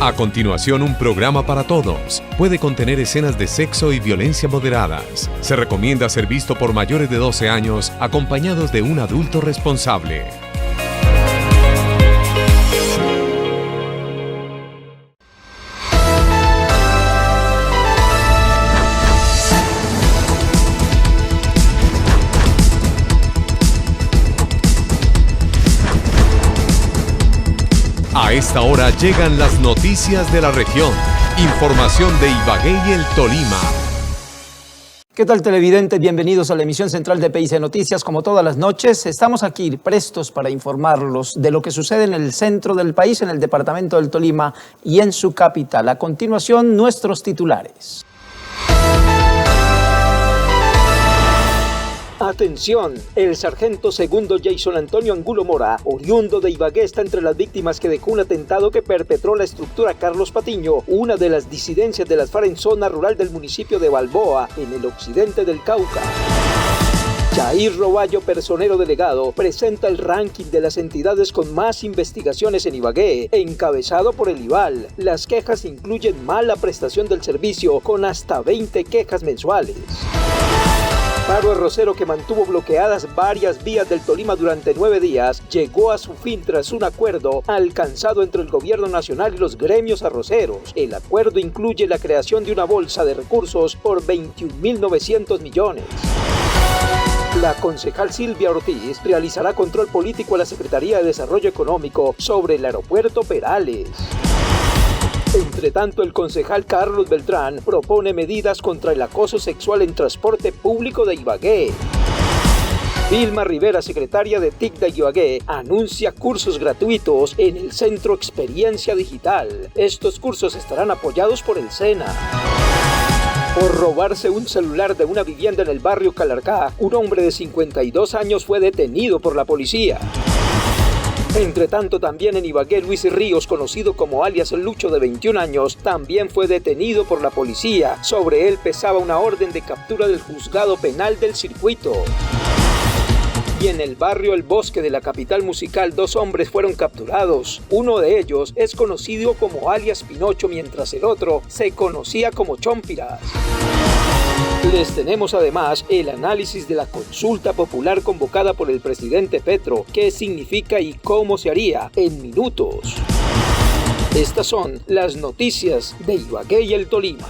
A continuación, un programa para todos. Puede contener escenas de sexo y violencia moderadas. Se recomienda ser visto por mayores de 12 años, acompañados de un adulto responsable. A esta hora llegan las noticias de la región. Información de Ibagué y el Tolima. ¿Qué tal, televidentes? Bienvenidos a la emisión central de PIC Noticias. Como todas las noches, estamos aquí prestos para informarlos de lo que sucede en el centro del país, en el departamento del Tolima y en su capital. A continuación, nuestros titulares. Atención, el sargento segundo Jason Antonio Angulo Mora, oriundo de Ibagué, está entre las víctimas que dejó un atentado que perpetró la estructura Carlos Patiño, una de las disidencias de las FARC en zona rural del municipio de Balboa, en el occidente del Cauca. Jair Roballo, personero delegado, presenta el ranking de las entidades con más investigaciones en Ibagué, encabezado por el IVAL. Las quejas incluyen mala prestación del servicio, con hasta 20 quejas mensuales. Paro arrocero que mantuvo bloqueadas varias vías del Tolima durante 9 días llegó a su fin tras un acuerdo alcanzado entre el gobierno nacional y los gremios arroceros. El acuerdo incluye la creación de una bolsa de recursos por 21.900 millones. La concejal Silvia Ortiz realizará control político a la Secretaría de Desarrollo Económico sobre el aeropuerto Perales. Entre tanto, el concejal Carlos Beltrán propone medidas contra el acoso sexual en transporte público de Ibagué. Vilma Rivera, secretaria de TIC de Ibagué, anuncia cursos gratuitos en el Centro Experiencia Digital. Estos cursos estarán apoyados por el SENA. Por robarse un celular de una vivienda en el barrio Calarcá, un hombre de 52 años fue detenido por la policía. Entre tanto, también en Ibagué, Luis Ríos, conocido como alias Lucho, de 21 años, también fue detenido por la policía. Sobre él pesaba una orden de captura del juzgado penal del circuito. Y en el barrio El Bosque de la capital musical, 2 hombres fueron capturados. Uno de ellos es conocido como alias Pinocho, mientras el otro se conocía como Chompiras. Les tenemos además el análisis de la consulta popular convocada por el presidente Petro, qué significa y cómo se haría, en minutos. Estas son las noticias de Ibagué y el Tolima.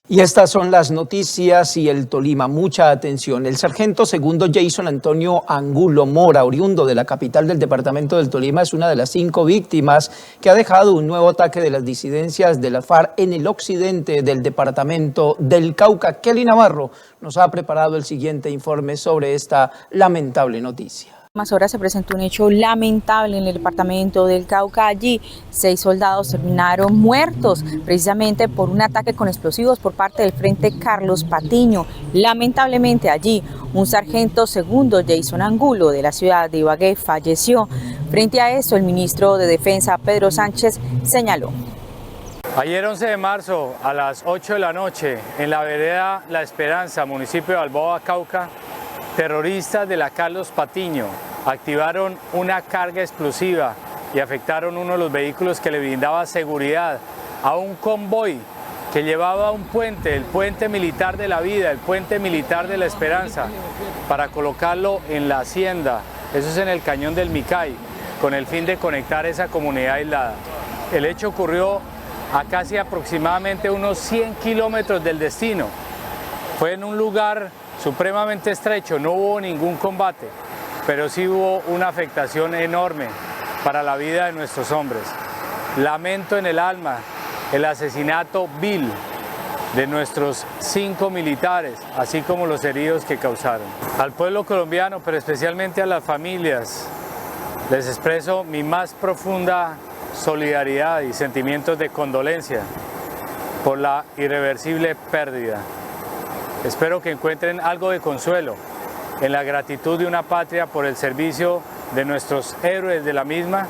Y estas son las noticias y el Tolima. Mucha atención. El sargento segundo Jason Antonio Angulo Mora, oriundo de la capital del departamento del Tolima, es una de las 5 víctimas que ha dejado un nuevo ataque de las disidencias de la FARC en el occidente del departamento del Cauca. Kelly Navarro nos ha preparado el siguiente informe sobre esta lamentable noticia. Más horas se presentó un hecho lamentable en el departamento del Cauca. Allí 6 soldados terminaron muertos precisamente por un ataque con explosivos por parte del Frente Carlos Patiño. Lamentablemente allí un sargento segundo Jason Angulo de la ciudad de Ibagué falleció. Frente a esto, el ministro de Defensa Pedro Sánchez señaló: Ayer 11 de marzo a las 8 de la noche en la vereda La Esperanza, municipio de Balboa, Cauca, terroristas de la Carlos Patiño activaron una carga explosiva y afectaron uno de los vehículos que le brindaba seguridad a un convoy que llevaba un puente, el puente militar de la vida, el puente militar de la esperanza, para colocarlo en la hacienda, eso es en el cañón del Micay, con el fin de conectar esa comunidad aislada. El hecho ocurrió a casi aproximadamente unos 100 kilómetros del destino. Fue en un lugar supremamente estrecho, no hubo ningún combate, pero sí hubo una afectación enorme para la vida de nuestros hombres. Lamento en el alma el asesinato vil de nuestros 5 militares, así como los heridos que causaron. Al pueblo colombiano, pero especialmente a las familias, les expreso mi más profunda solidaridad y sentimientos de condolencia por la irreversible pérdida. Espero que encuentren algo de consuelo en la gratitud de una patria por el servicio de nuestros héroes de la misma,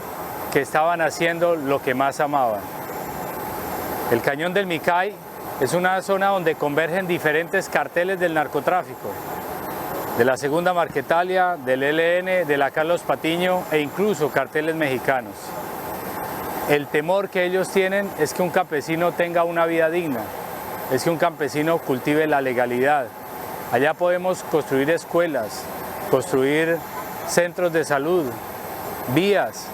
que estaban haciendo lo que más amaban. El cañón del Micay es una zona donde convergen diferentes carteles del narcotráfico. de la Segunda Marquetalia, del ELN, de la Carlos Patiño e incluso carteles mexicanos. El temor que ellos tienen es que un campesino tenga una vida digna, es que un campesino cultive la legalidad. Allá podemos construir escuelas, construir centros de salud, vías,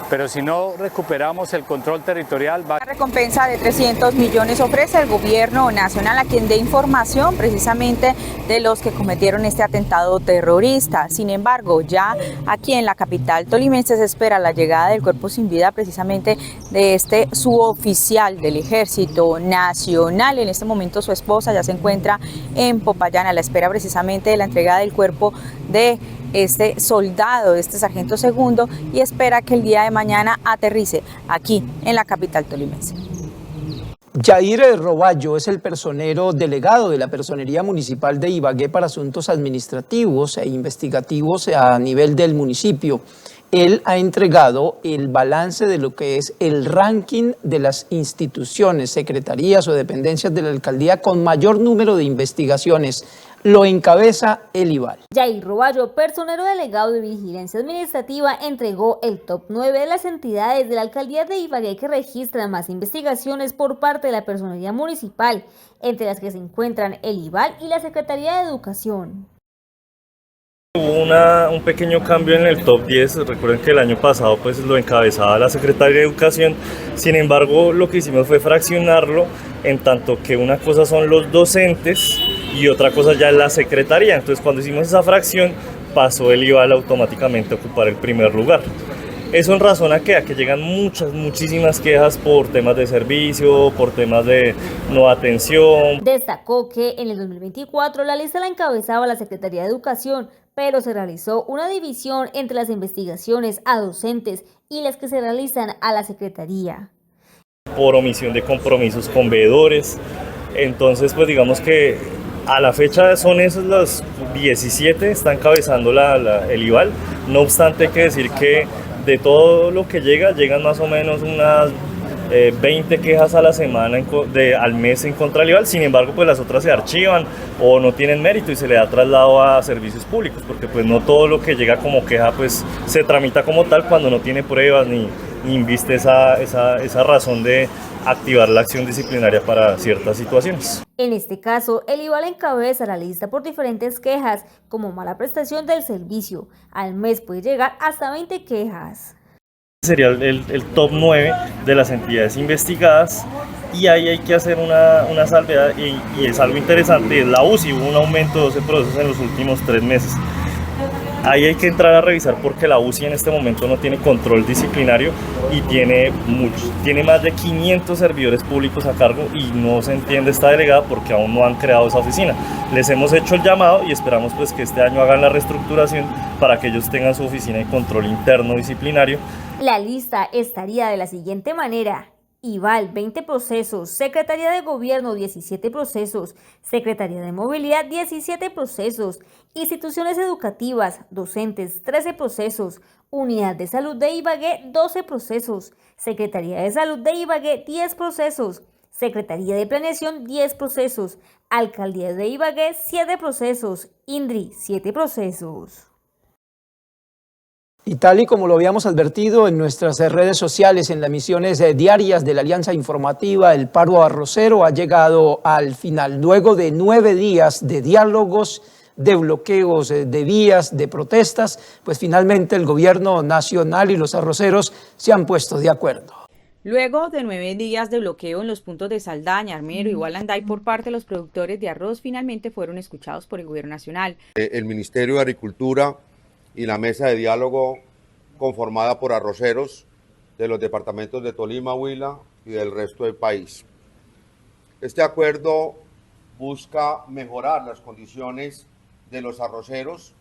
pero si no recuperamos el control territorial... La recompensa de 300 millones ofrece el gobierno nacional a quien dé información precisamente de los que cometieron este atentado terrorista. Sin embargo, ya aquí en la capital tolimense se espera la llegada del cuerpo sin vida precisamente de este suboficial del Ejército Nacional. En este momento su esposa ya se encuentra en Popayán a la espera precisamente de la entrega del cuerpo de este soldado, de este sargento segundo, y espera que el día de mañana aterrice aquí en la capital tolimense. Jair Roballo es el personero delegado de la Personería Municipal de Ibagué para asuntos administrativos e investigativos a nivel del municipio. Él ha entregado el balance de lo que es el ranking de las instituciones, secretarías o dependencias de la alcaldía con mayor número de investigaciones. Lo encabeza el IVAL. Jair Roballo, personero delegado de Vigilancia Administrativa, entregó el top 9 de las entidades de la alcaldía de Ibagué que registran más investigaciones por parte de la Personería Municipal, entre las que se encuentran el IVAL y la Secretaría de Educación. Hubo un pequeño cambio en el top 10, recuerden que el año pasado pues lo encabezaba la Secretaría de Educación, sin embargo lo que hicimos fue fraccionarlo en tanto que una cosa son los docentes y otra cosa ya es la Secretaría, entonces cuando hicimos esa fracción pasó el IVAL automáticamente a ocupar el primer lugar. Eso en razón a que llegan muchísimas quejas por temas de servicio, por temas de no atención. Destacó que en el 2024 la lista la encabezaba la Secretaría de Educación, pero se realizó una división entre las investigaciones a docentes y las que se realizan a la Secretaría. Por omisión de compromisos con veedores, entonces pues digamos que a la fecha son esos los 17, está encabezando el IVAL, no obstante hay que decir que de todo lo que llegan más o menos unas 20 quejas a la semana, al mes en contra del IVAL, sin embargo pues las otras se archivan o no tienen mérito y se le da traslado a servicios públicos, porque pues no todo lo que llega como queja pues se tramita como tal cuando no tiene pruebas ni inviste esa razón de activar la acción disciplinaria para ciertas situaciones. En este caso, el IVAL encabeza la lista por diferentes quejas, como mala prestación del servicio. Al mes puede llegar hasta 20 quejas. Sería el top 9 de las entidades investigadas y ahí hay que hacer una salvedad y es algo interesante, es la UCI, hubo un aumento de 12 procesos en los últimos 3 meses. Ahí hay que entrar a revisar porque la UCI en este momento no tiene control disciplinario y tiene más de 500 servidores públicos a cargo y no se entiende esta delegada porque aún no han creado esa oficina. Les hemos hecho el llamado y esperamos pues que este año hagan la reestructuración para que ellos tengan su oficina de control interno disciplinario. La lista estaría de la siguiente manera: IVAL 20 procesos, Secretaría de Gobierno 17 procesos, Secretaría de Movilidad 17 procesos, Instituciones Educativas, Docentes 13 procesos, Unidad de Salud de Ibagué 12 procesos, Secretaría de Salud de Ibagué 10 procesos, Secretaría de Planeación 10 procesos, Alcaldía de Ibagué 7 procesos, INDRI 7 procesos. Y tal y como lo habíamos advertido en nuestras redes sociales, en las emisiones diarias de la Alianza Informativa, el paro arrocero ha llegado al final. Luego de 9 días de diálogos, de bloqueos de vías, de protestas, pues finalmente el gobierno nacional y los arroceros se han puesto de acuerdo. Luego de 9 días de bloqueo en los puntos de Saldaña, Armero y Gualanday por parte de los productores de arroz, finalmente fueron escuchados por el gobierno nacional. El Ministerio de Agricultura y la mesa de diálogo conformada por arroceros de los departamentos de Tolima, Huila y del resto del país. Este acuerdo busca mejorar las condiciones de los arroceros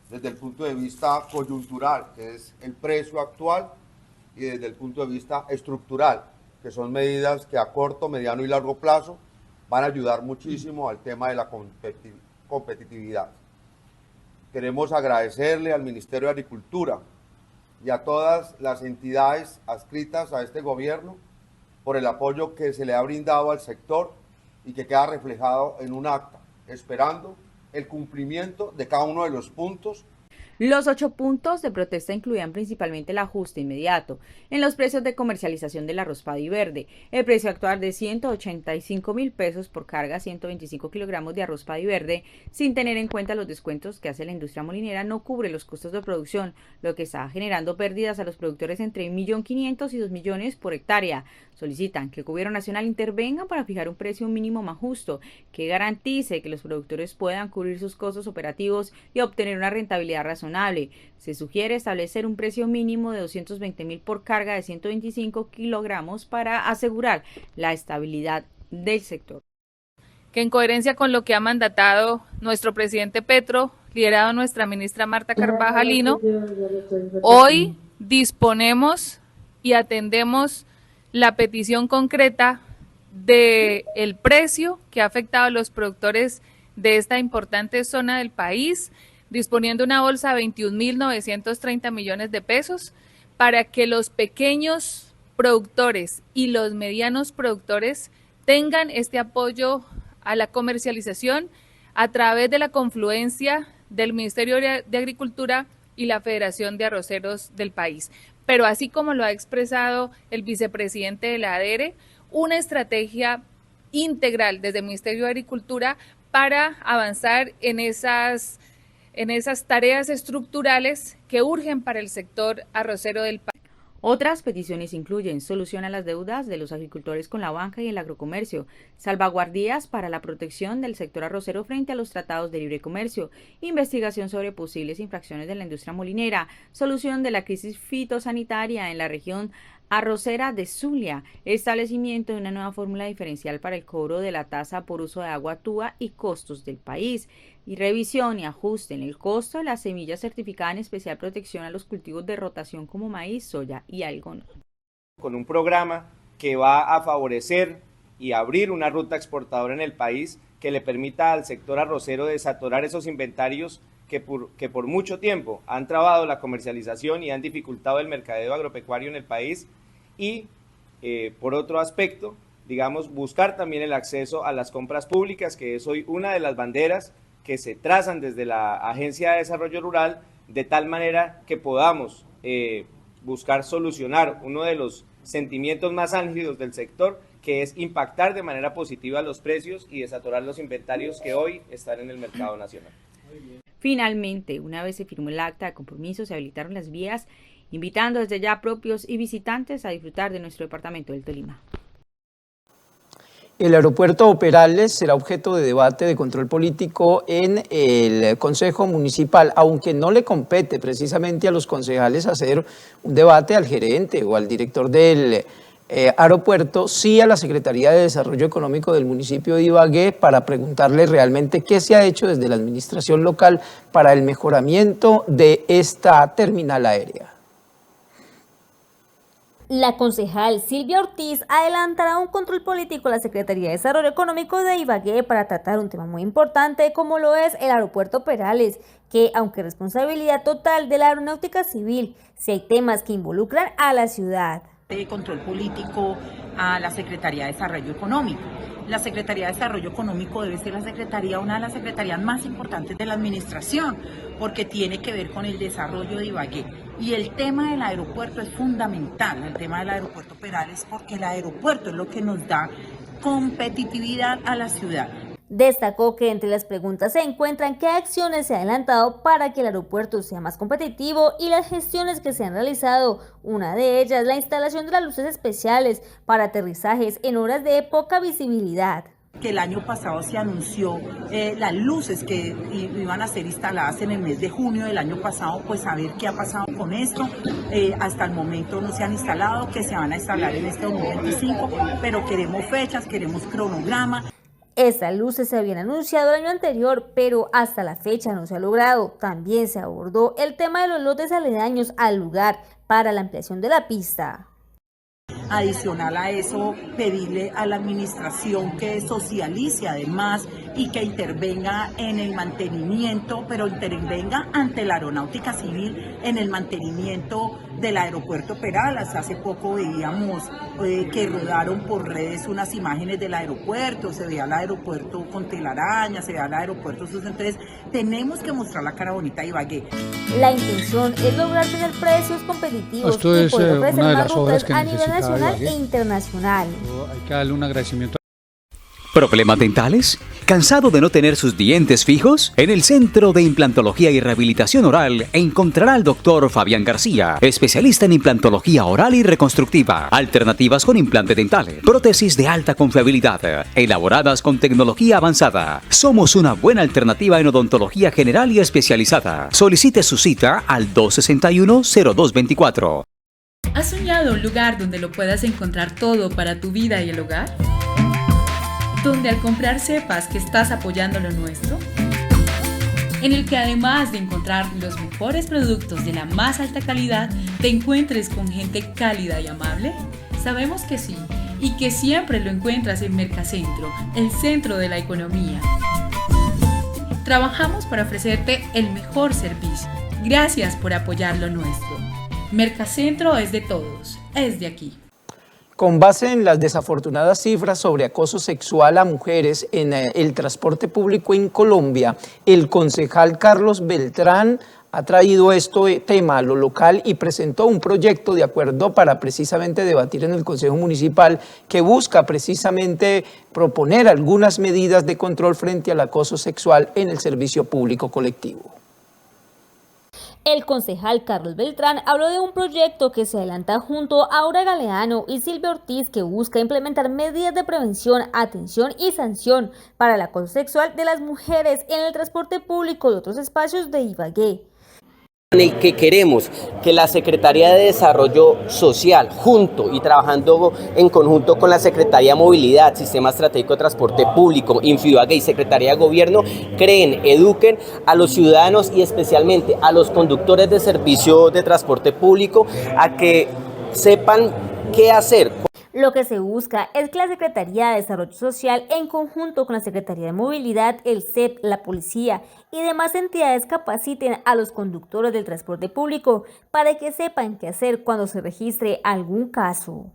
desde el punto de vista coyuntural, que es el precio actual, y desde el punto de vista estructural, que son medidas que a corto, mediano y largo plazo van a ayudar muchísimo al tema de la competitividad. Queremos agradecerle al Ministerio de Agricultura y a todas las entidades adscritas a este gobierno por el apoyo que se le ha brindado al sector y que queda reflejado en un acta, esperando el cumplimiento de cada uno de los puntos. Los 8 puntos de protesta incluían principalmente el ajuste inmediato en los precios de comercialización del arroz padiverde, el precio actual de 185.000 pesos por carga 125 kilogramos de arroz padiverde, sin tener en cuenta los descuentos que hace la industria molinera, no cubre los costos de producción, lo que está generando pérdidas a los productores entre 1.500.000 y 2 millones por hectárea. Solicitan que el gobierno nacional intervenga para fijar un precio mínimo más justo, que garantice que los productores puedan cubrir sus costos operativos y obtener una rentabilidad razonable. Se sugiere establecer un precio mínimo de 220.000 por carga de 125 kilogramos para asegurar la estabilidad del sector. Que en coherencia con lo que ha mandatado nuestro presidente Petro, liderado nuestra ministra Marta Carvajalino, hoy disponemos y atendemos la petición concreta del precio que ha afectado a los productores de esta importante zona del país, disponiendo una bolsa de 21.930 millones de pesos para que los pequeños productores y los medianos productores tengan este apoyo a la comercialización a través de la confluencia del Ministerio de Agricultura y la Federación de Arroceros del país. Pero así como lo ha expresado el vicepresidente de la ADERE, una estrategia integral desde el Ministerio de Agricultura para avanzar en esas tareas estructurales que urgen para el sector arrocero del país. Otras peticiones incluyen solución a las deudas de los agricultores con la banca y el agrocomercio, salvaguardias para la protección del sector arrocero frente a los tratados de libre comercio, investigación sobre posibles infracciones de la industria molinera, solución de la crisis fitosanitaria en la región arrocera de Zulia, establecimiento de una nueva fórmula diferencial para el cobro de la tasa por uso de agua TUA y costos del país, y revisión y ajuste en el costo de las semillas certificadas en especial protección a los cultivos de rotación como maíz, soya y algodón. Con un programa que va a favorecer y abrir una ruta exportadora en el país que le permita al sector arrocero desatorar esos inventarios que por mucho tiempo han trabado la comercialización y han dificultado el mercadeo agropecuario en el país, y por otro aspecto, digamos, buscar también el acceso a las compras públicas, que es hoy una de las banderas que se trazan desde la Agencia de Desarrollo Rural, de tal manera que podamos buscar solucionar uno de los sentimientos más álgidos del sector, que es impactar de manera positiva los precios y desatorar los inventarios que hoy están en el mercado nacional. Finalmente, una vez se firmó el acta de compromiso, se habilitaron las vías, invitando desde ya a propios y visitantes a disfrutar de nuestro departamento del Tolima. El aeropuerto Perales será objeto de debate de control político en el Consejo Municipal, aunque no le compete precisamente a los concejales hacer un debate al gerente o al director del aeropuerto, sí a la Secretaría de Desarrollo Económico del municipio de Ibagué, para preguntarle realmente qué se ha hecho desde la administración local para el mejoramiento de esta terminal aérea. La concejal Silvia Ortiz adelantará un control político a la Secretaría de Desarrollo Económico de Ibagué para tratar un tema muy importante como lo es el aeropuerto Perales, que aunque es responsabilidad total de la Aeronáutica Civil, si hay temas que involucran a la ciudad. De control político a la Secretaría de Desarrollo Económico. La Secretaría de Desarrollo Económico debe ser una de las secretarías más importantes de la administración, porque tiene que ver con el desarrollo de Ibagué. Y el tema del aeropuerto es fundamental, el tema del aeropuerto Perales, porque el aeropuerto es lo que nos da competitividad a la ciudad. Destacó que entre las preguntas se encuentran qué acciones se han adelantado para que el aeropuerto sea más competitivo y las gestiones que se han realizado. Una de ellas, la instalación de las luces especiales para aterrizajes en horas de poca visibilidad. Que el año pasado se anunció las luces que iban a ser instaladas en el mes de junio del año pasado, pues a ver qué ha pasado con esto. Hasta el momento no se han instalado, que se van a instalar en este 2025, pero queremos fechas, queremos cronograma. Estas luces se habían anunciado el año anterior, pero hasta la fecha no se ha logrado. También se abordó el tema de los lotes aledaños al lugar para la ampliación de la pista. Adicional a eso, pedirle a la administración que socialice además y que intervenga en el mantenimiento, pero intervenga ante la Aeronáutica Civil en el mantenimiento del aeropuerto Peralas. Hace poco veíamos que rodaron por redes unas imágenes del aeropuerto, se veía el aeropuerto con telaraña, se veía el aeropuerto sucio. Entonces tenemos que mostrar la cara bonita de Ibagué. La intención es lograr tener precios competitivos Esto y es poder ofrecer una de más las obras rutas que a nivel necesitaba nacional Ibagué. e internacional. Hay que darle un agradecimiento. ¿Problemas dentales? ¿Cansado de no tener sus dientes fijos? En el Centro de Implantología y Rehabilitación Oral encontrará al doctor Fabián García, especialista en implantología oral y reconstructiva, alternativas con implantes dentales, prótesis de alta confiabilidad, elaboradas con tecnología avanzada. Somos una buena alternativa en odontología general y especializada. Solicite su cita al 261-0224. ¿Has soñado un lugar donde lo puedas encontrar todo para tu vida y el hogar? Donde al comprar sepas que estás apoyando lo nuestro, en el que además de encontrar los mejores productos de la más alta calidad, te encuentres con gente cálida y amable. Sabemos que sí, y que siempre lo encuentras en Mercacentro, el centro de la economía. Trabajamos para ofrecerte el mejor servicio. Gracias por apoyar lo nuestro. Mercacentro es de todos, es de aquí. Con base en las desafortunadas cifras sobre acoso sexual a mujeres en el transporte público en Colombia, el concejal Carlos Beltrán ha traído este tema a lo local y presentó un proyecto de acuerdo para precisamente debatir en el Consejo Municipal que busca precisamente proponer algunas medidas de control frente al acoso sexual en el servicio público colectivo. El concejal Carlos Beltrán habló de un proyecto que se adelanta junto a Aura Galeano y Silvia Ortiz que busca implementar medidas de prevención, atención y sanción para el acoso sexual de las mujeres en el transporte público y otros espacios de Ibagué. En el que queremos que la Secretaría de Desarrollo Social, junto y trabajando en conjunto con la Secretaría de Movilidad, Sistema Estratégico de Transporte Público, Infibagué y Secretaría de Gobierno, creen, eduquen a los ciudadanos y especialmente a los conductores de servicio de transporte público a que sepan qué hacer. Lo que se busca es que la Secretaría de Desarrollo Social, en conjunto con la Secretaría de Movilidad, el CEP, la Policía y demás entidades capaciten a los conductores del transporte público para que sepan qué hacer cuando se registre algún caso.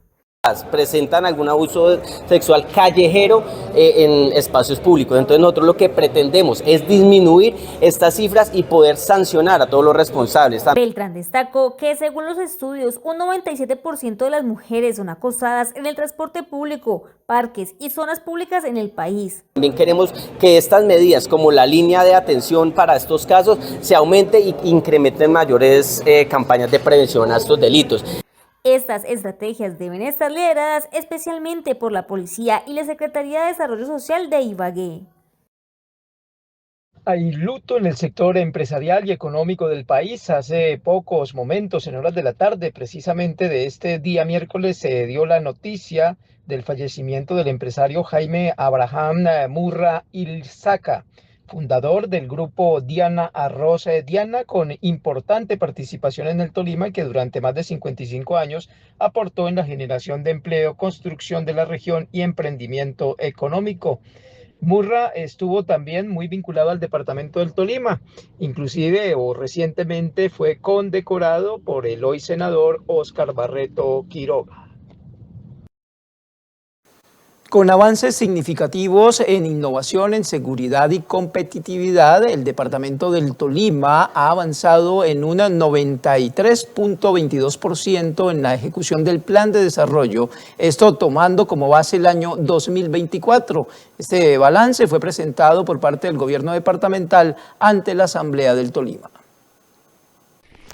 Presentan algún abuso sexual callejero en espacios públicos. Entonces nosotros lo que pretendemos es disminuir estas cifras y poder sancionar a todos los responsables. Beltrán destacó que según los estudios, un 97% de las mujeres son acosadas en el transporte público, parques y zonas públicas en el país. También queremos que estas medidas, como la línea de atención para estos casos, se aumente e incrementen mayores campañas de prevención a estos delitos. Estas estrategias deben estar lideradas especialmente por la Policía y la Secretaría de Desarrollo Social de Ibagué. Hay luto en el sector empresarial y económico del país. Hace pocos momentos, en horas de la tarde, precisamente de este día miércoles, se dio la noticia del fallecimiento del empresario Jaime Abraham Murra Ilzaca, fundador del grupo Diana Arroz Diana, con importante participación en el Tolima, que durante más de 55 años aportó en la generación de empleo, construcción de la región y emprendimiento económico. Murra estuvo también muy vinculado al departamento del Tolima, inclusive recientemente fue condecorado por el hoy senador Óscar Barreto Quiroga. Con avances significativos en innovación, en seguridad y competitividad, el departamento del Tolima ha avanzado en un 93.22% en la ejecución del plan de desarrollo, esto tomando como base el año 2024. Este balance fue presentado por parte del gobierno departamental ante la Asamblea del Tolima.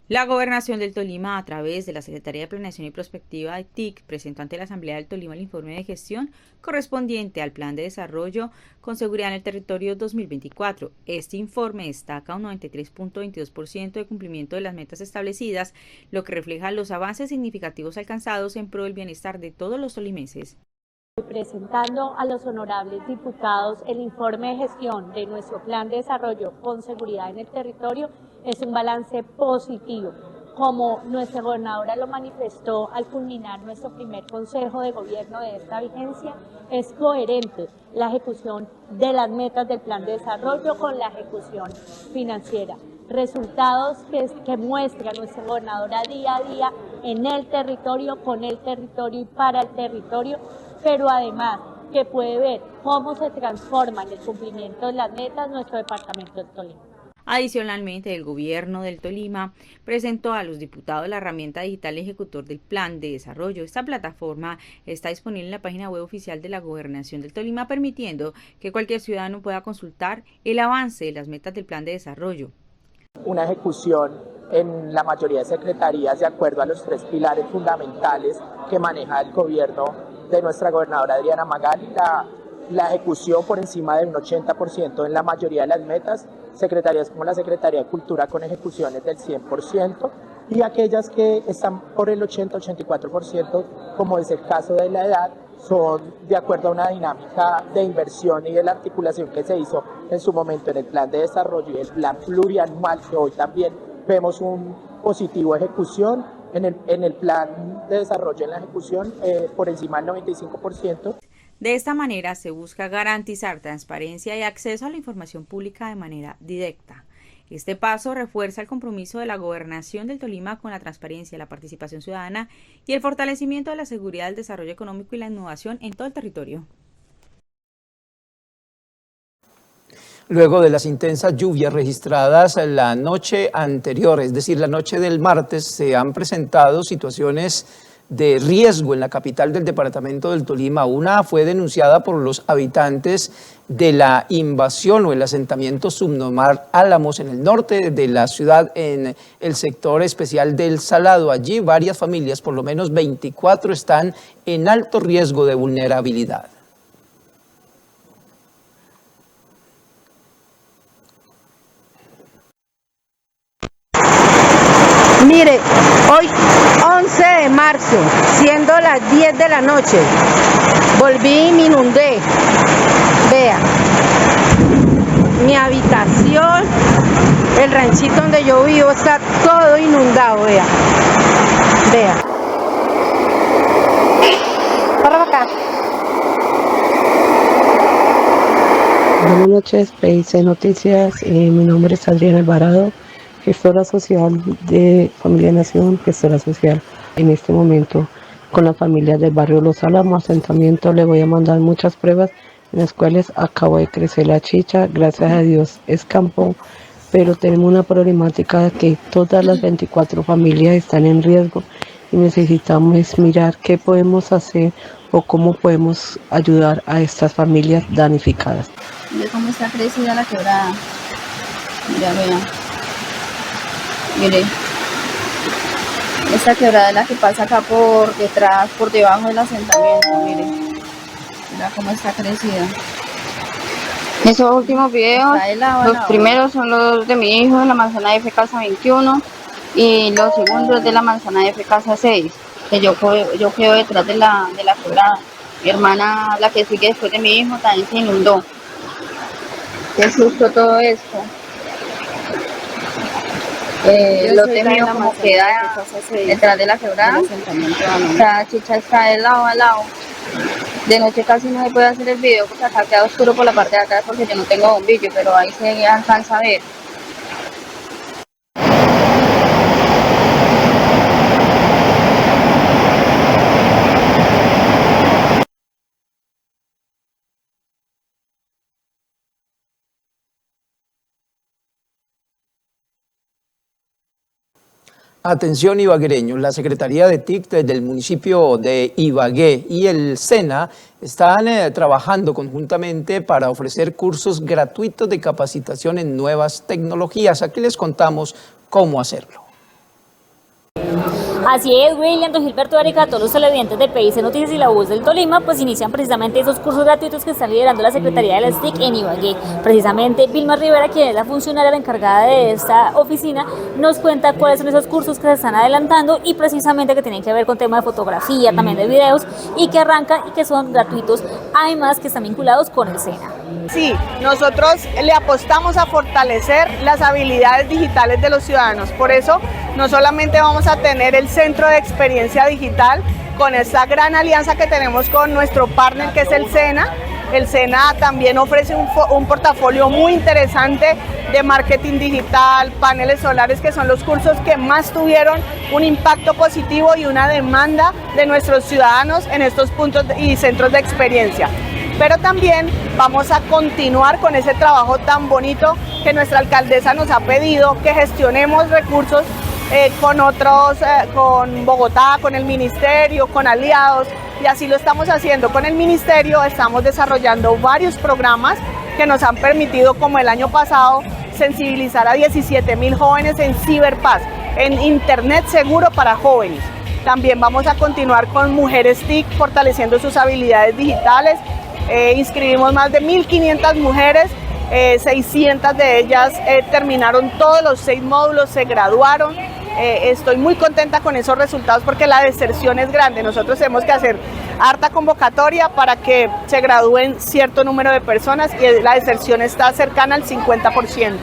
La Gobernación del Tolima, a través de la Secretaría de Planeación y Prospectiva de TIC, presentó ante la Asamblea del Tolima el informe de gestión correspondiente al Plan de Desarrollo con Seguridad en el Territorio 2024. Este informe destaca un 93.22% de cumplimiento de las metas establecidas, lo que refleja los avances significativos alcanzados en pro del bienestar de todos los tolimenses. Presentando a los honorables diputados el informe de gestión de nuestro plan de desarrollo con seguridad en el territorio, es un balance positivo. como nuestra gobernadora lo manifestó al culminar nuestro primer consejo de gobierno de esta vigencia, es coherente la ejecución de las metas del plan de desarrollo con la ejecución financiera. Resultados que muestra nuestra gobernadora día a día en el territorio, con el territorio y para el territorio, pero además que puede ver cómo se transforma en el cumplimiento de las metas nuestro departamento del Tolima. Adicionalmente, el gobierno del Tolima presentó a los diputados la herramienta digital ejecutor del Plan de Desarrollo. Esta plataforma está disponible en la página web oficial de la Gobernación del Tolima, permitiendo que cualquier ciudadano pueda consultar el avance de las metas del Plan de Desarrollo. Una ejecución en la mayoría de secretarías de acuerdo a los 3 pilares fundamentales que maneja el gobierno de nuestra gobernadora Adriana Magali, la ejecución por encima de un 80% en la mayoría de las metas, secretarías como la Secretaría de Cultura con ejecuciones del 100% y aquellas que están por el 80-84%, como es el caso de la edad, son de acuerdo a una dinámica de inversión y de la articulación que se hizo en su momento en el plan de desarrollo y el plan plurianual, que hoy también vemos un positivo ejecución en el plan de desarrollo, en la ejecución por encima del 95%. De esta manera se busca garantizar transparencia y acceso a la información pública de manera directa. Este paso refuerza el compromiso de la Gobernación del Tolima con la transparencia, la participación ciudadana y el fortalecimiento de la seguridad, el desarrollo económico y la innovación en todo el territorio. Luego de las intensas lluvias registradas la noche anterior, es decir, la noche del martes, se han presentado situaciones de riesgo en la capital del departamento del Tolima. Una fue denunciada por los habitantes de la invasión o el asentamiento subnormal Álamos en el norte de la ciudad, en el sector especial del Salado. Allí varias familias, por lo menos 24, están en alto riesgo de vulnerabilidad. Mire, hoy 11 de marzo, siendo las 10 de la noche, volví y me inundé. Vea, mi habitación, el ranchito donde yo vivo está todo inundado, vea. Vea. Para acá. Buenas noches, PIC Noticias. Mi nombre es Adriana Alvarado, gestora social de Familia Nación, gestora social en este momento con las familias del barrio Los Álamos, asentamiento. Le voy a mandar muchas pruebas en las cuales acabo de crecer la chicha, gracias a Dios es campo, pero tenemos una problemática de que todas las 24 familias están en riesgo y necesitamos mirar qué podemos hacer o cómo podemos ayudar a estas familias damnificadas. Mire cómo está crecida la quebrada, vean. Mire, esta quebrada es la que pasa acá por detrás, por debajo del asentamiento, mire. Mira cómo está crecida. Esos últimos videos, los primeros son los de mi hijo en la manzana F Casa 21 y los segundos de la manzana F Casa 6, que yo quedo detrás de la quebrada. Mi hermana, la que sigue después de mi hijo, también se inundó. Qué susto todo esto. Lote mío como queda detrás de la quebrada, la chicha está de lado a lado. De noche casi no se puede hacer el video porque acá queda oscuro por la parte de acá porque yo no tengo bombillo, pero ahí se alcanza a ver. Atención ibaguereños, la Secretaría de TIC del municipio de Ibagué y el SENA están trabajando conjuntamente para ofrecer cursos gratuitos de capacitación en nuevas tecnologías. Aquí les contamos cómo hacerlo. Así es, William, don Gilberto Arica, todos los televidentes de PIC Noticias y La Voz del Tolima, pues inician precisamente esos cursos gratuitos que está liderando la Secretaría de las TIC en Ibagué. Precisamente Vilma Rivera, quien es la funcionaria encargada de esta oficina, nos cuenta cuáles son esos cursos que se están adelantando y precisamente que tienen que ver con tema de fotografía, también de videos, y que arrancan y que son gratuitos, además que están vinculados con el SENA. Sí, nosotros le apostamos a fortalecer las habilidades digitales de los ciudadanos. Por eso no solamente vamos a tener el centro de experiencia digital con esta gran alianza que tenemos con nuestro partner que es el SENA. El SENA también ofrece un portafolio muy interesante de marketing digital, paneles solares, que son los cursos que más tuvieron un impacto positivo y una demanda de nuestros ciudadanos en estos puntos y centros de experiencia. Pero también vamos a continuar con ese trabajo tan bonito que nuestra alcaldesa nos ha pedido, que gestionemos recursos con Bogotá, con el ministerio, con aliados, y así lo estamos haciendo con el ministerio. Estamos desarrollando varios programas que nos han permitido, como el año pasado, sensibilizar a 17.000 jóvenes en ciberpaz, en internet seguro para jóvenes. También vamos a continuar con Mujeres TIC, fortaleciendo sus habilidades digitales. Inscribimos más de 1.500 mujeres, 600 de ellas terminaron todos los 6 módulos, se graduaron. Estoy muy contenta con esos resultados porque la deserción es grande. Nosotros tenemos que hacer harta convocatoria para que se gradúen cierto número de personas y la deserción está cercana al 50%.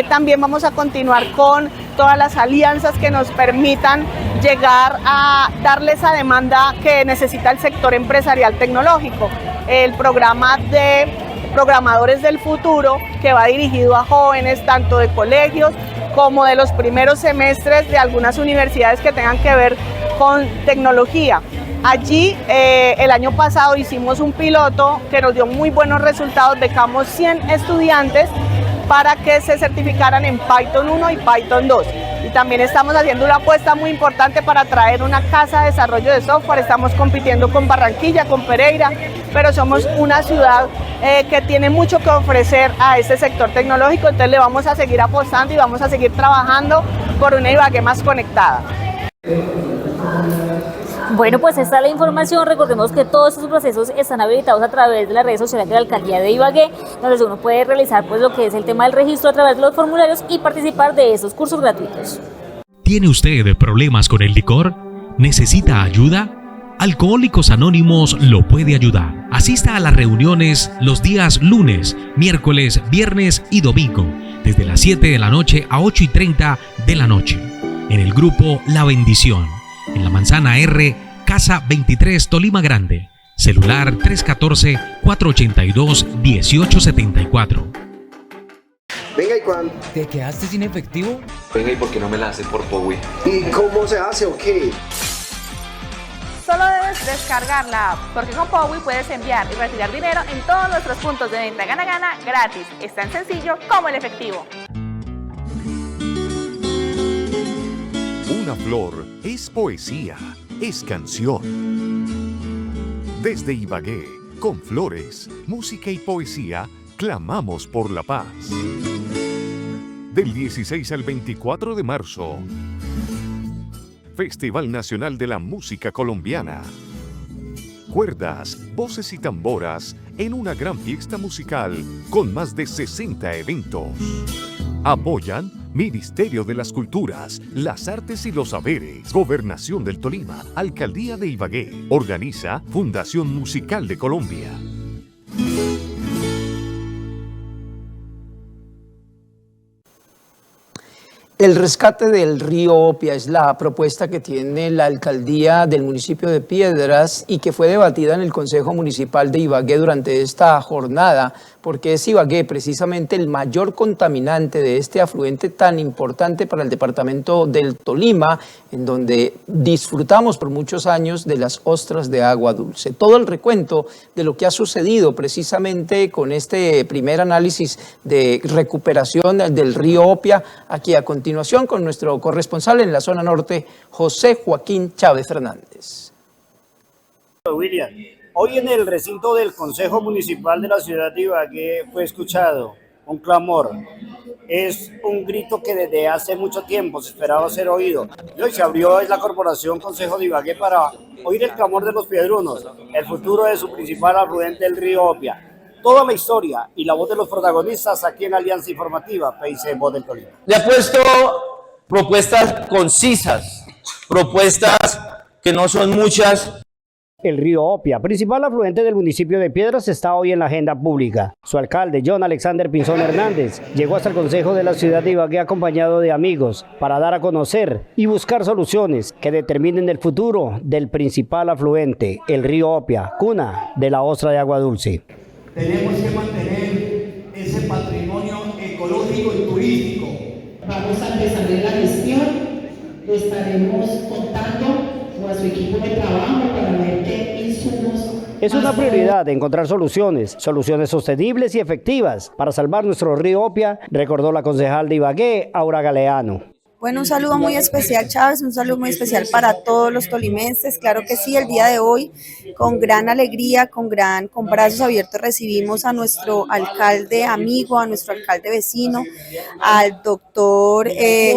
También vamos a continuar con todas las alianzas que nos permitan llegar a darle esa demanda que necesita el sector empresarial tecnológico. El programa de Programadores del Futuro, que va dirigido a jóvenes tanto de colegios como de los primeros semestres de algunas universidades que tengan que ver con tecnología. Allí el año pasado hicimos un piloto que nos dio muy buenos resultados, becamos 100 estudiantes para que se certificaran en Python 1 y Python 2. Y también estamos haciendo una apuesta muy importante para traer una casa de desarrollo de software. Estamos compitiendo con Barranquilla, con Pereira, pero somos una ciudad que tiene mucho que ofrecer a este sector tecnológico, entonces le vamos a seguir apostando y vamos a seguir trabajando por una Ibagué más conectada. Bueno, pues esta es la información. Recordemos que todos estos procesos están habilitados a través de las redes sociales de la Alcaldía de Ibagué, donde uno puede realizar pues lo que es el tema del registro a través de los formularios y participar de estos cursos gratuitos. ¿Tiene usted problemas con el licor? ¿Necesita ayuda? Alcohólicos Anónimos lo puede ayudar. Asista a las reuniones los días lunes, miércoles, viernes y domingo, desde las 7 de la noche a 8:30 de la noche, en el grupo La Bendición, en la Manzana R, Casa 23, Tolima Grande. Celular 314-482-1874. Venga, ¿y cuándo? ¿Te quedaste sin efectivo? Venga, ¿y por qué no me la haces por Powi? ¿Y cómo se hace o qué? Solo debes descargar la app, porque con Powi puedes enviar y retirar dinero en todos nuestros puntos de venta Gana Gana gratis. Es tan sencillo como el efectivo. Una flor es poesía, es canción. Desde Ibagué, con flores, música y poesía, clamamos por la paz. Del 16 al 24 de marzo, Festival Nacional de la Música Colombiana. Cuerdas, voces y tamboras en una gran fiesta musical con más de 60 eventos. Apoyan Ministerio de las Culturas, las Artes y los Saberes, Gobernación del Tolima, Alcaldía de Ibagué. Organiza Fundación Musical de Colombia. El rescate del río Opia es la propuesta que tiene la alcaldía del municipio de Piedras y que fue debatida en el Consejo Municipal de Ibagué durante esta jornada, porque es Ibagué precisamente el mayor contaminante de este afluente tan importante para el departamento del Tolima, en donde disfrutamos por muchos años de las ostras de agua dulce. Todo el recuento de lo que ha sucedido precisamente con este primer análisis de recuperación del río Opia, aquí a continuación con nuestro corresponsal en la zona norte, José Joaquín Chávez Fernández. William, hoy en el recinto del Consejo Municipal de la ciudad de Ibagué fue escuchado un clamor. Es un grito que desde hace mucho tiempo se esperaba ser oído. Y hoy se abrió la Corporación Consejo de Ibagué para oír el clamor de los piedrunos, el futuro de su principal afluente, el río Opia. Toda la historia y la voz de los protagonistas aquí en Alianza Informativa, PIC Voz del Tolima. Le ha puesto propuestas concisas, propuestas que no son muchas, El río Opia, principal afluente del municipio de Piedras, está hoy en la agenda pública. Su alcalde, John Alexander Pinzón Hernández, llegó hasta el Consejo de la Ciudad de Ibagué acompañado de amigos para dar a conocer y buscar soluciones que determinen el futuro del principal afluente, el río Opia, cuna de la ostra de agua dulce. Tenemos que mantener ese patrimonio ecológico y turístico. Vamos a empezar en la gestión, lo estaremos contando a su equipo de trabajo para ver qué insumos. Es una prioridad encontrar soluciones sostenibles y efectivas para salvar nuestro río Opia, recordó la concejal de Ibagué, Aura Galeano. Bueno, un saludo muy especial, Chávez, un saludo muy especial para todos los tolimenses. Claro que sí, el día de hoy, con gran alegría, con brazos abiertos, recibimos a nuestro alcalde amigo, a nuestro alcalde vecino, al doctor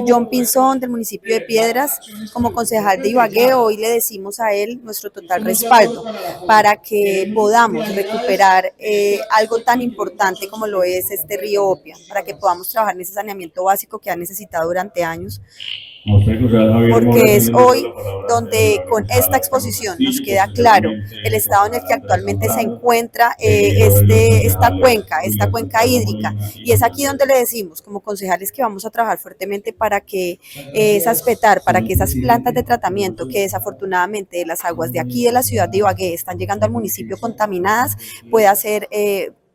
John Pinzón del municipio de Piedras, como concejal de Ibagué. Hoy le decimos a él nuestro total respaldo para que podamos recuperar algo tan importante como lo es este río Opia, para que podamos trabajar en ese saneamiento básico que ha necesitado durante años. Porque es hoy donde con esta exposición nos queda claro el estado en el que actualmente se encuentra esta cuenca hídrica, y es aquí donde le decimos como concejales que vamos a trabajar fuertemente para que esas plantas de tratamiento que desafortunadamente de las aguas de aquí de la ciudad de Ibagué están llegando al municipio contaminadas pueda ser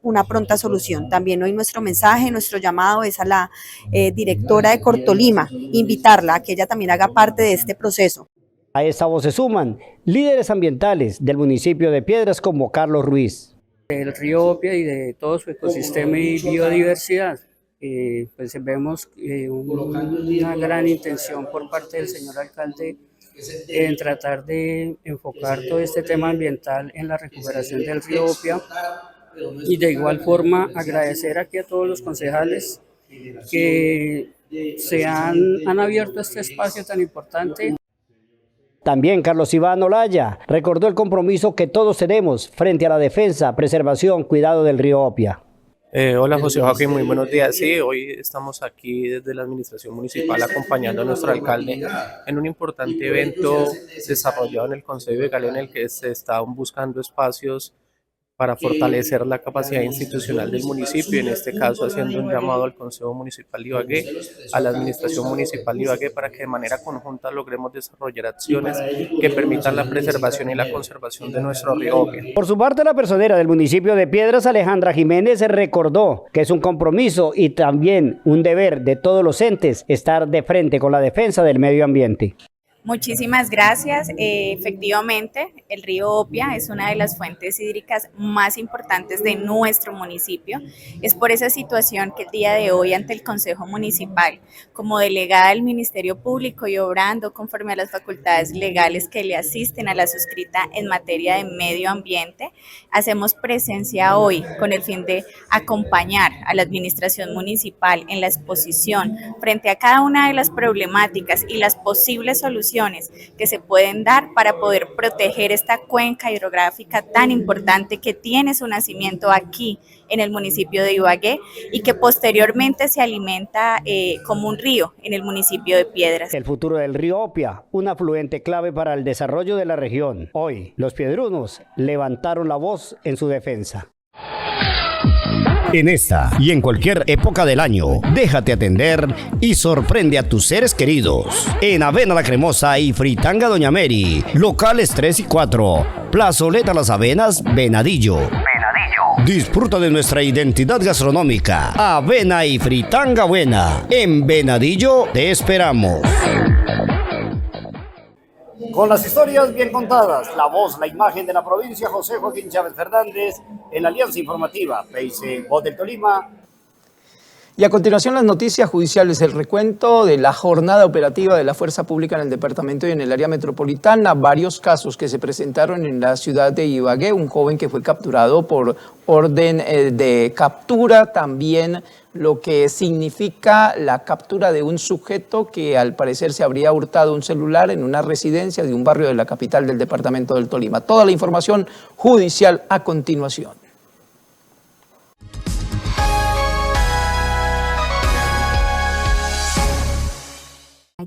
una pronta solución. También hoy nuestro mensaje, nuestro llamado es a la directora de Cortolima, invitarla a que ella también haga parte de este proceso. A esta voz se suman líderes ambientales del municipio de Piedras como Carlos Ruiz. El río Opia y de todo su ecosistema y biodiversidad, pues vemos una gran intención por parte del señor alcalde en tratar de enfocar todo este tema ambiental en la recuperación del río Opia. Y de igual forma agradecer aquí a todos los concejales que han abierto este espacio tan importante. También Carlos Iván Olaya recordó el compromiso que todos tenemos frente a la defensa, preservación, cuidado del río Opia. Hola José Joaquín, muy buenos días. Sí, hoy estamos aquí desde la administración municipal acompañando a nuestro alcalde en un importante evento desarrollado en el Consejo de Ibagué, en el que se están buscando espacios para fortalecer la capacidad institucional del municipio, en este caso haciendo un llamado al Consejo Municipal de Ibagué, a la Administración Municipal de Ibagué, para que de manera conjunta logremos desarrollar acciones que permitan la preservación y la conservación de nuestro río Opia. Por su parte, la personera del municipio de Piedras, Alejandra Jiménez, recordó que es un compromiso y también un deber de todos los entes estar de frente con la defensa del medio ambiente. Muchísimas gracias. Efectivamente, el río Opia es una de las fuentes hídricas más importantes de nuestro municipio. Es por esa situación que el día de hoy ante el Consejo Municipal, como delegada del Ministerio Público y obrando conforme a las facultades legales que le asisten a la suscrita en materia de medio ambiente, hacemos presencia hoy con el fin de acompañar a la administración municipal en la exposición frente a cada una de las problemáticas y las posibles soluciones que se pueden dar para poder proteger esta cuenca hidrográfica tan importante que tiene su nacimiento aquí en el municipio de Ibagué y que posteriormente se alimenta como un río en el municipio de Piedras. El futuro del río Opia, un afluente clave para el desarrollo de la región. Hoy, los piedrunos levantaron la voz en su defensa. En esta y en cualquier época del año, déjate atender y sorprende a tus seres queridos. En Avena La Cremosa y Fritanga Doña Mary, locales 3 y 4, Plazoleta Las Avenas, Venadillo. Disfruta de nuestra identidad gastronómica, Avena y Fritanga Buena. En Venadillo te esperamos. Con las historias bien contadas, la voz, la imagen de la provincia, José Joaquín Chávez Fernández, en la Alianza Informativa, PIC Voz del Tolima. Y a continuación las noticias judiciales, el recuento de la jornada operativa de la Fuerza Pública en el departamento y en el área metropolitana, varios casos que se presentaron en la ciudad de Ibagué, un joven que fue capturado por orden de captura, también lo que significa la captura de un sujeto que al parecer se habría hurtado un celular en una residencia de un barrio de la capital del departamento del Tolima. Toda la información judicial a continuación.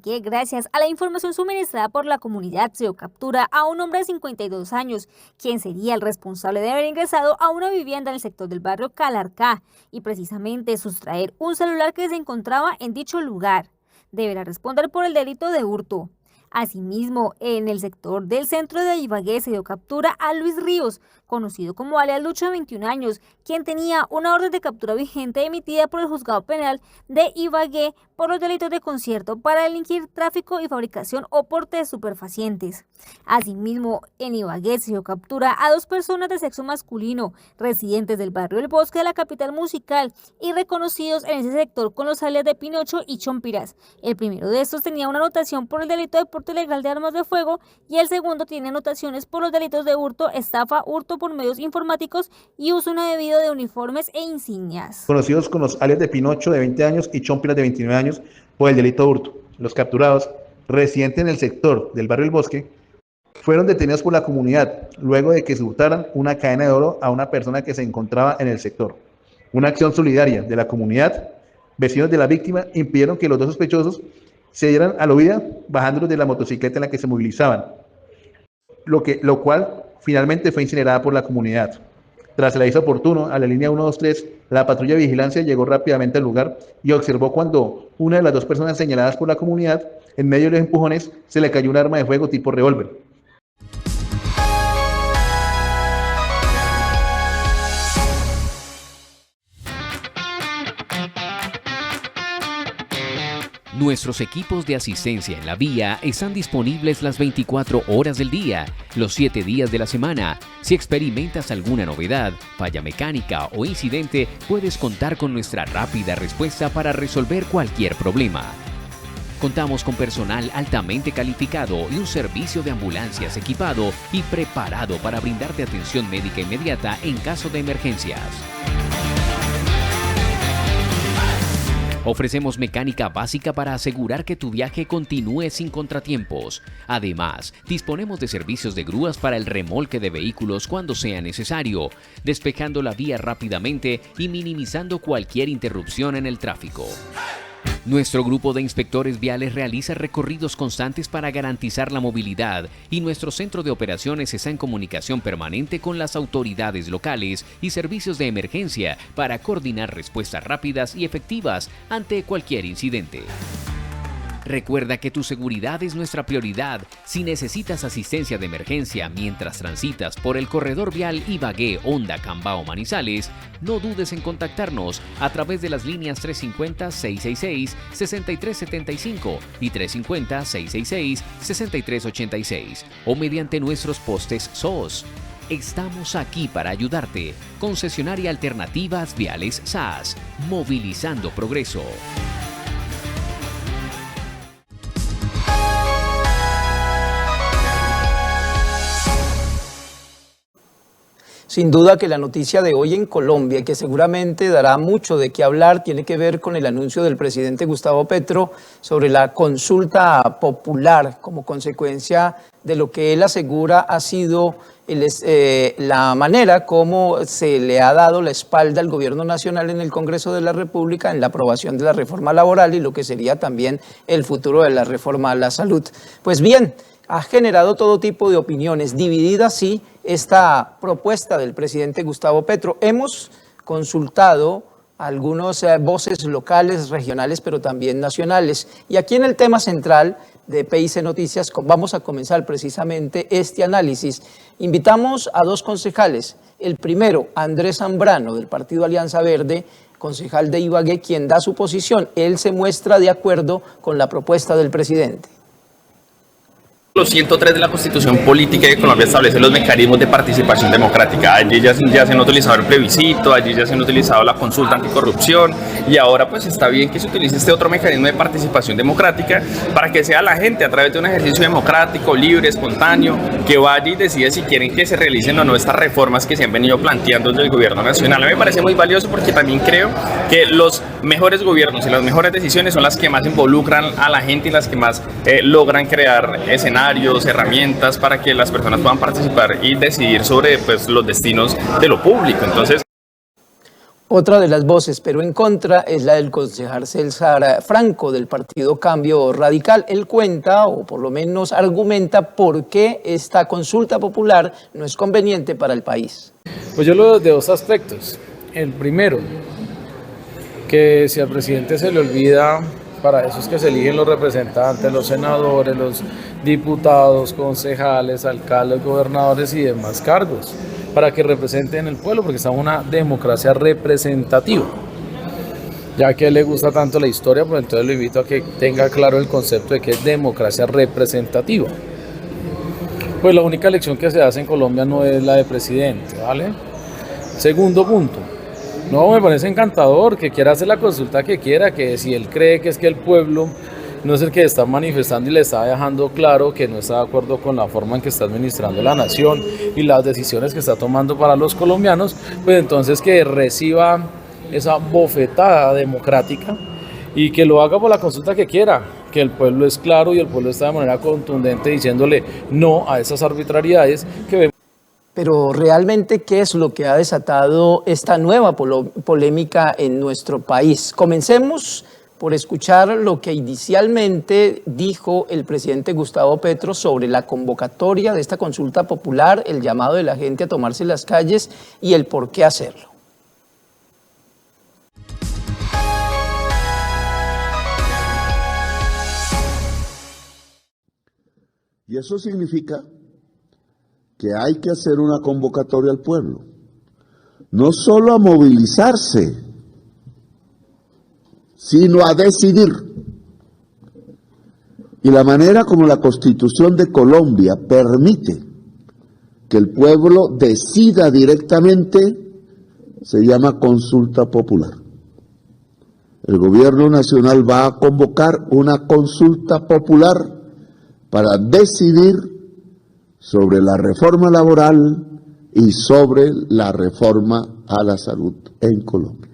Ibagué gracias a la información suministrada por la comunidad se dio captura a un hombre de 52 años, quien sería el responsable de haber ingresado a una vivienda en el sector del barrio Calarcá y precisamente sustraer un celular que se encontraba en dicho lugar. Deberá responder por el delito de hurto. Asimismo, en el sector del centro de Ibagué se dio captura a Luis Ríos, conocido como alias Lucho de 21 años, quien tenía una orden de captura vigente emitida por el Juzgado Penal de Ibagué por los delitos de concierto para delinquir, tráfico y fabricación o porte de estupefacientes. Asimismo, en Ibagué se dio captura a 2 personas de sexo masculino, residentes del barrio El Bosque de la capital musical y reconocidos en ese sector con los alias de Pinocho y Chompiras. El primero de estos tenía una anotación por el delito de porte ilegal de armas de fuego y el segundo tiene anotaciones por los delitos de hurto, estafa, hurto por medios informáticos y uso indebido de uniformes e insignias. Conocidos con los alias de Pinocho de 20 años y Chompiras de 29 años por el delito de hurto. Los capturados, residentes en el sector del barrio El Bosque, fueron detenidos por la comunidad luego de que se hurtaran una cadena de oro a una persona que se encontraba en el sector. Una acción solidaria de la comunidad, vecinos de la víctima, impidieron que los 2 sospechosos se dieran a la huida bajándolos de la motocicleta en la que se movilizaban, lo cual finalmente fue incinerada por la comunidad. Tras el aviso oportuno a la línea 123, la patrulla de vigilancia llegó rápidamente al lugar y observó cuando una de las 2 personas señaladas por la comunidad, en medio de los empujones, se le cayó un arma de fuego tipo revólver. Nuestros equipos de asistencia en la vía están disponibles las 24 horas del día, los 7 días de la semana. Si experimentas alguna novedad, falla mecánica o incidente, puedes contar con nuestra rápida respuesta para resolver cualquier problema. Contamos con personal altamente calificado y un servicio de ambulancias equipado y preparado para brindarte atención médica inmediata en caso de emergencias. Ofrecemos mecánica básica para asegurar que tu viaje continúe sin contratiempos. Además, disponemos de servicios de grúas para el remolque de vehículos cuando sea necesario, despejando la vía rápidamente y minimizando cualquier interrupción en el tráfico. Nuestro grupo de inspectores viales realiza recorridos constantes para garantizar la movilidad y nuestro centro de operaciones está en comunicación permanente con las autoridades locales y servicios de emergencia para coordinar respuestas rápidas y efectivas ante cualquier incidente. Recuerda que tu seguridad es nuestra prioridad. Si necesitas asistencia de emergencia mientras transitas por el corredor vial Ibagué, Honda, Cambao, Manizales, no dudes en contactarnos a través de las líneas 350-666-6375 y 350-666-6386 o mediante nuestros postes SOS. Estamos aquí para ayudarte. Concesionaria Alternativas Viales SAS, movilizando progreso. Sin duda que la noticia de hoy en Colombia, que seguramente dará mucho de qué hablar, tiene que ver con el anuncio del presidente Gustavo Petro sobre la consulta popular como consecuencia de lo que él asegura ha sido la manera como se le ha dado la espalda al gobierno nacional en el Congreso de la República en la aprobación de la reforma laboral y lo que sería también el futuro de la reforma a la salud. Pues bien, ha generado todo tipo de opiniones, divididas sí esta propuesta del presidente Gustavo Petro. Hemos consultado algunas voces locales, regionales, pero también nacionales. Y aquí en el tema central de PIC Noticias vamos a comenzar precisamente este análisis. Invitamos a 2 concejales. El primero, Andrés Zambrano, del Partido Alianza Verde, concejal de Ibagué, quien da su posición. Él se muestra de acuerdo con la propuesta del presidente. Los 103 de la Constitución Política de Colombia establece los mecanismos de participación democrática. Allí ya se han utilizado el plebiscito, allí ya se han utilizado la consulta anticorrupción y ahora pues está bien que se utilice este otro mecanismo de participación democrática para que sea la gente a través de un ejercicio democrático, libre, espontáneo, que vaya y decida si quieren que se realicen o no estas reformas que se han venido planteando desde el gobierno nacional. A mí me parece muy valioso porque también creo que los mejores gobiernos y las mejores decisiones son las que más involucran a la gente y las que más logran crear escenarios, herramientas para que las personas puedan participar y decidir sobre pues, los destinos de lo público. Entonces, Otra de las voces, pero en contra, es la del concejal César Franco del partido Cambio Radical. Él cuenta, o por lo menos argumenta, por qué esta consulta popular no es conveniente para el país. Pues yo lo veo de dos aspectos. El primero, que si al presidente se le olvida, para eso es que se eligen los representantes, los senadores, los diputados, concejales, alcaldes, gobernadores y demás cargos, para que representen el pueblo, porque estamos en una democracia representativa. Ya que a él le gusta tanto la historia, pues entonces lo invito a que tenga claro el concepto de que es democracia representativa. Pues la única elección que se hace en Colombia no es la de presidente, ¿vale? Segundo punto, no, me parece encantador que quiera hacer la consulta que quiera, que si él cree que es que el pueblo no es el que está manifestando y le está dejando claro que no está de acuerdo con la forma en que está administrando la nación y las decisiones que está tomando para los colombianos, pues entonces que reciba esa bofetada democrática y que lo haga por la consulta que quiera, que el pueblo es claro y el pueblo está de manera contundente diciéndole no a esas arbitrariedades que vemos. Pero realmente, ¿qué es lo que ha desatado esta nueva polémica en nuestro país? Comencemos por escuchar lo que inicialmente dijo el presidente Gustavo Petro sobre la convocatoria de esta consulta popular, el llamado de la gente a tomarse las calles y el por qué hacerlo. Y eso significa que hay que hacer una convocatoria al pueblo, no solo a movilizarse, sino a decidir. Y la manera como la Constitución de Colombia permite que el pueblo decida directamente se llama consulta popular. El gobierno nacional va a convocar una consulta popular para decidir sobre la reforma laboral y sobre la reforma a la salud en Colombia.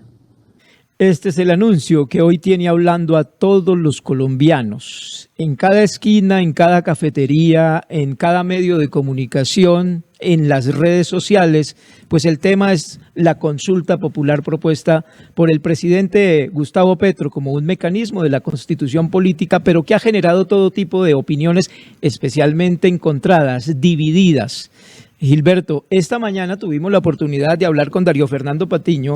Este es el anuncio que hoy tiene hablando a todos los colombianos. En cada esquina, en cada cafetería, en cada medio de comunicación, en las redes sociales, pues el tema es la consulta popular propuesta por el presidente Gustavo Petro como un mecanismo de la constitución política, pero que ha generado todo tipo de opiniones, especialmente encontradas, divididas. Gilberto, esta mañana tuvimos la oportunidad de hablar con Darío Fernando Patiño,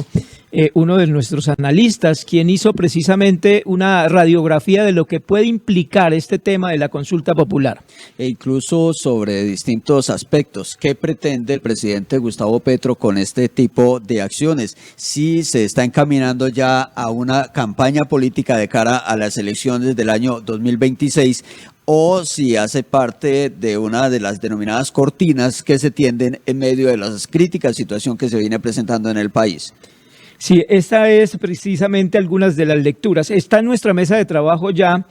uno de nuestros analistas, quien hizo precisamente una radiografía de lo que puede implicar este tema de la consulta popular. E incluso sobre distintos aspectos. ¿Qué pretende el presidente Gustavo Petro con este tipo de acciones? Si se está encaminando ya a una campaña política de cara a las elecciones del año 2026, o si hace parte de una de las denominadas cortinas que se tienden en medio de las críticas situación que se viene presentando en el país. Sí, esta es precisamente algunas de las lecturas. Está en nuestra mesa de trabajo ya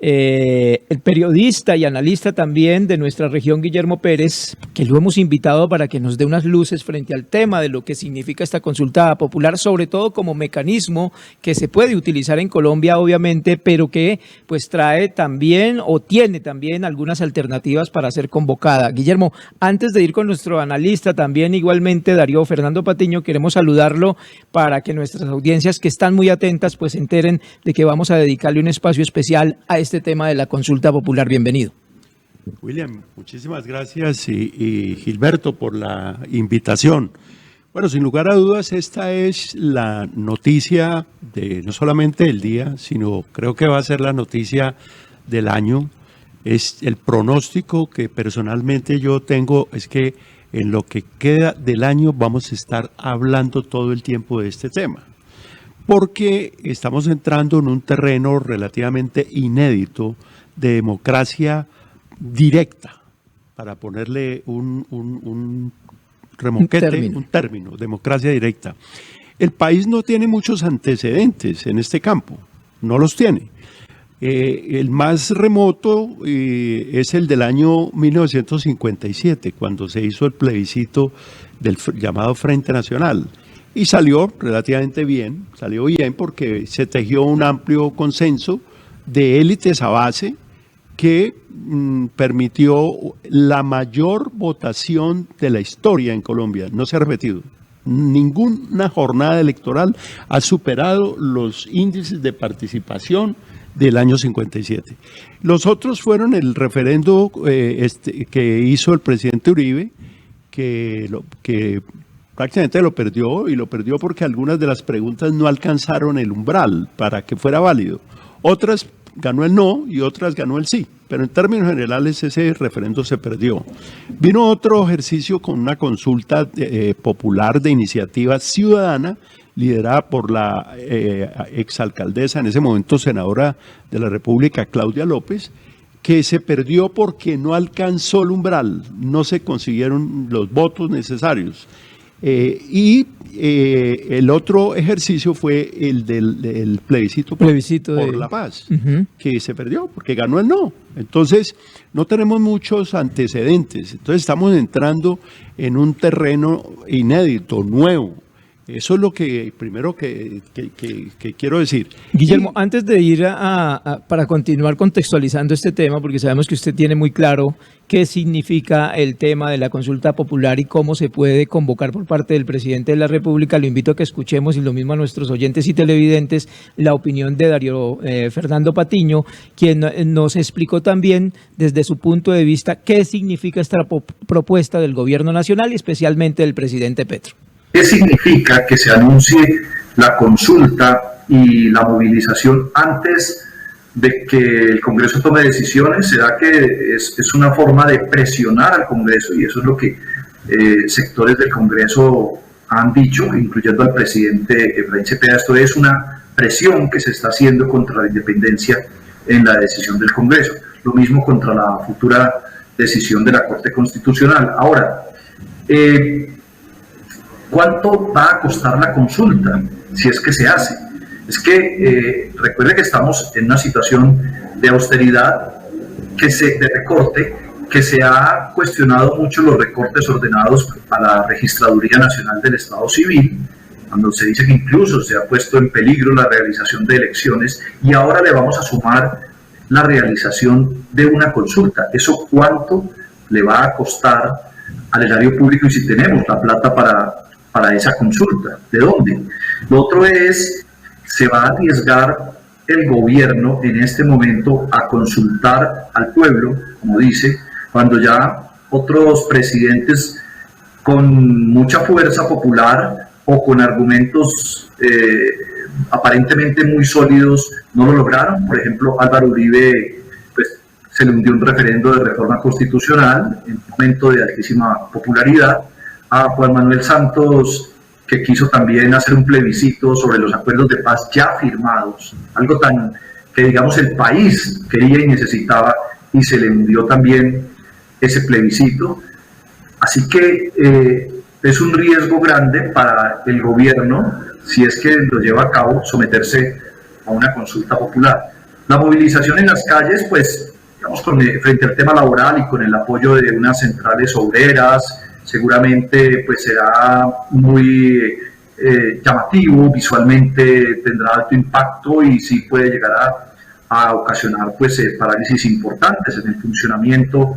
el periodista y analista también de nuestra región, Guillermo Pérez, que lo hemos invitado para que nos dé unas luces frente al tema de lo que significa esta consulta popular, sobre todo como mecanismo que se puede utilizar en Colombia, obviamente, pero que pues trae también o tiene también algunas alternativas para ser convocada. Guillermo, antes de ir con nuestro analista, también igualmente Darío Fernando Patiño, queremos saludarlo para que nuestras audiencias que están muy atentas pues se enteren de que vamos a dedicarle un espacio especial a este tema de la consulta popular. Bienvenido. William, muchísimas gracias y Gilberto por la invitación. Bueno, sin lugar a dudas, esta es la noticia de no solamente el día, sino creo que va a ser la noticia del año. Es el pronóstico que personalmente yo tengo, es que en lo que queda del año vamos a estar hablando todo el tiempo de este tema, porque estamos entrando en un terreno relativamente inédito de democracia directa, para ponerle un término, democracia directa. El país no tiene muchos antecedentes en este campo, no los tiene. El más remoto es el del año 1957, cuando se hizo el plebiscito del llamado Frente Nacional. Y salió relativamente bien, salió bien porque se tejió un amplio consenso de élites a base que permitió la mayor votación de la historia en Colombia. No se ha repetido, ninguna jornada electoral ha superado los índices de participación del año 57. Los otros fueron el referendo que hizo el presidente Uribe, que prácticamente lo perdió, y lo perdió porque algunas de las preguntas no alcanzaron el umbral para que fuera válido. Otras ganó el no y otras ganó el sí, pero en términos generales ese referendo se perdió. Vino otro ejercicio con una consulta popular de iniciativa ciudadana, liderada por la exalcaldesa, en ese momento senadora de la República, Claudia López, que se perdió porque no alcanzó el umbral, no se consiguieron los votos necesarios. El otro ejercicio fue el del plebiscito por la paz, que se perdió porque ganó el no. Entonces, no tenemos muchos antecedentes. Entonces, estamos entrando en un terreno inédito, nuevo. Eso es lo que primero que quiero decir. Guillermo, antes de ir para continuar contextualizando este tema, porque sabemos que usted tiene muy claro qué significa el tema de la consulta popular y cómo se puede convocar por parte del presidente de la República, lo invito a que escuchemos, y lo mismo a nuestros oyentes y televidentes, la opinión de Darío Fernando Patiño, quien nos explicó también desde su punto de vista qué significa esta propuesta del gobierno nacional y especialmente del presidente Petro. ¿Qué significa que se anuncie la consulta y la movilización antes de que el Congreso tome decisiones? ¿Será que es una forma de presionar al Congreso? Y eso es lo que sectores del Congreso han dicho, incluyendo al presidente Efraín Cepeda. Esto es una presión que se está haciendo contra la independencia en la decisión del Congreso. Lo mismo contra la futura decisión de la Corte Constitucional. Ahora, ¿cuánto va a costar la consulta si es que se hace? Es que recuerde que estamos en una situación de austeridad, de recorte, que se ha cuestionado mucho los recortes ordenados a la Registraduría Nacional del Estado Civil, cuando se dice que incluso se ha puesto en peligro la realización de elecciones, y ahora le vamos a sumar la realización de una consulta. ¿Eso cuánto le va a costar al erario público y si tenemos la plata para esa consulta? ¿De dónde? Lo otro es, se va a arriesgar el gobierno en este momento a consultar al pueblo, como dice, cuando ya otros presidentes con mucha fuerza popular o con argumentos aparentemente muy sólidos no lo lograron. Por ejemplo, Álvaro Uribe pues, se le hundió un referendo de reforma constitucional en un momento de altísima popularidad. A Juan Manuel Santos, que quiso también hacer un plebiscito sobre los acuerdos de paz ya firmados, algo tan que digamos el país quería y necesitaba, y se le hundió también ese plebiscito. Así que es un riesgo grande para el gobierno, si es que lo lleva a cabo, someterse a una consulta popular. La movilización en las calles, pues, digamos, frente al tema laboral y con el apoyo de unas centrales obreras, seguramente pues será muy llamativo, visualmente tendrá alto impacto y sí puede llegar a ocasionar pues parálisis importantes en el funcionamiento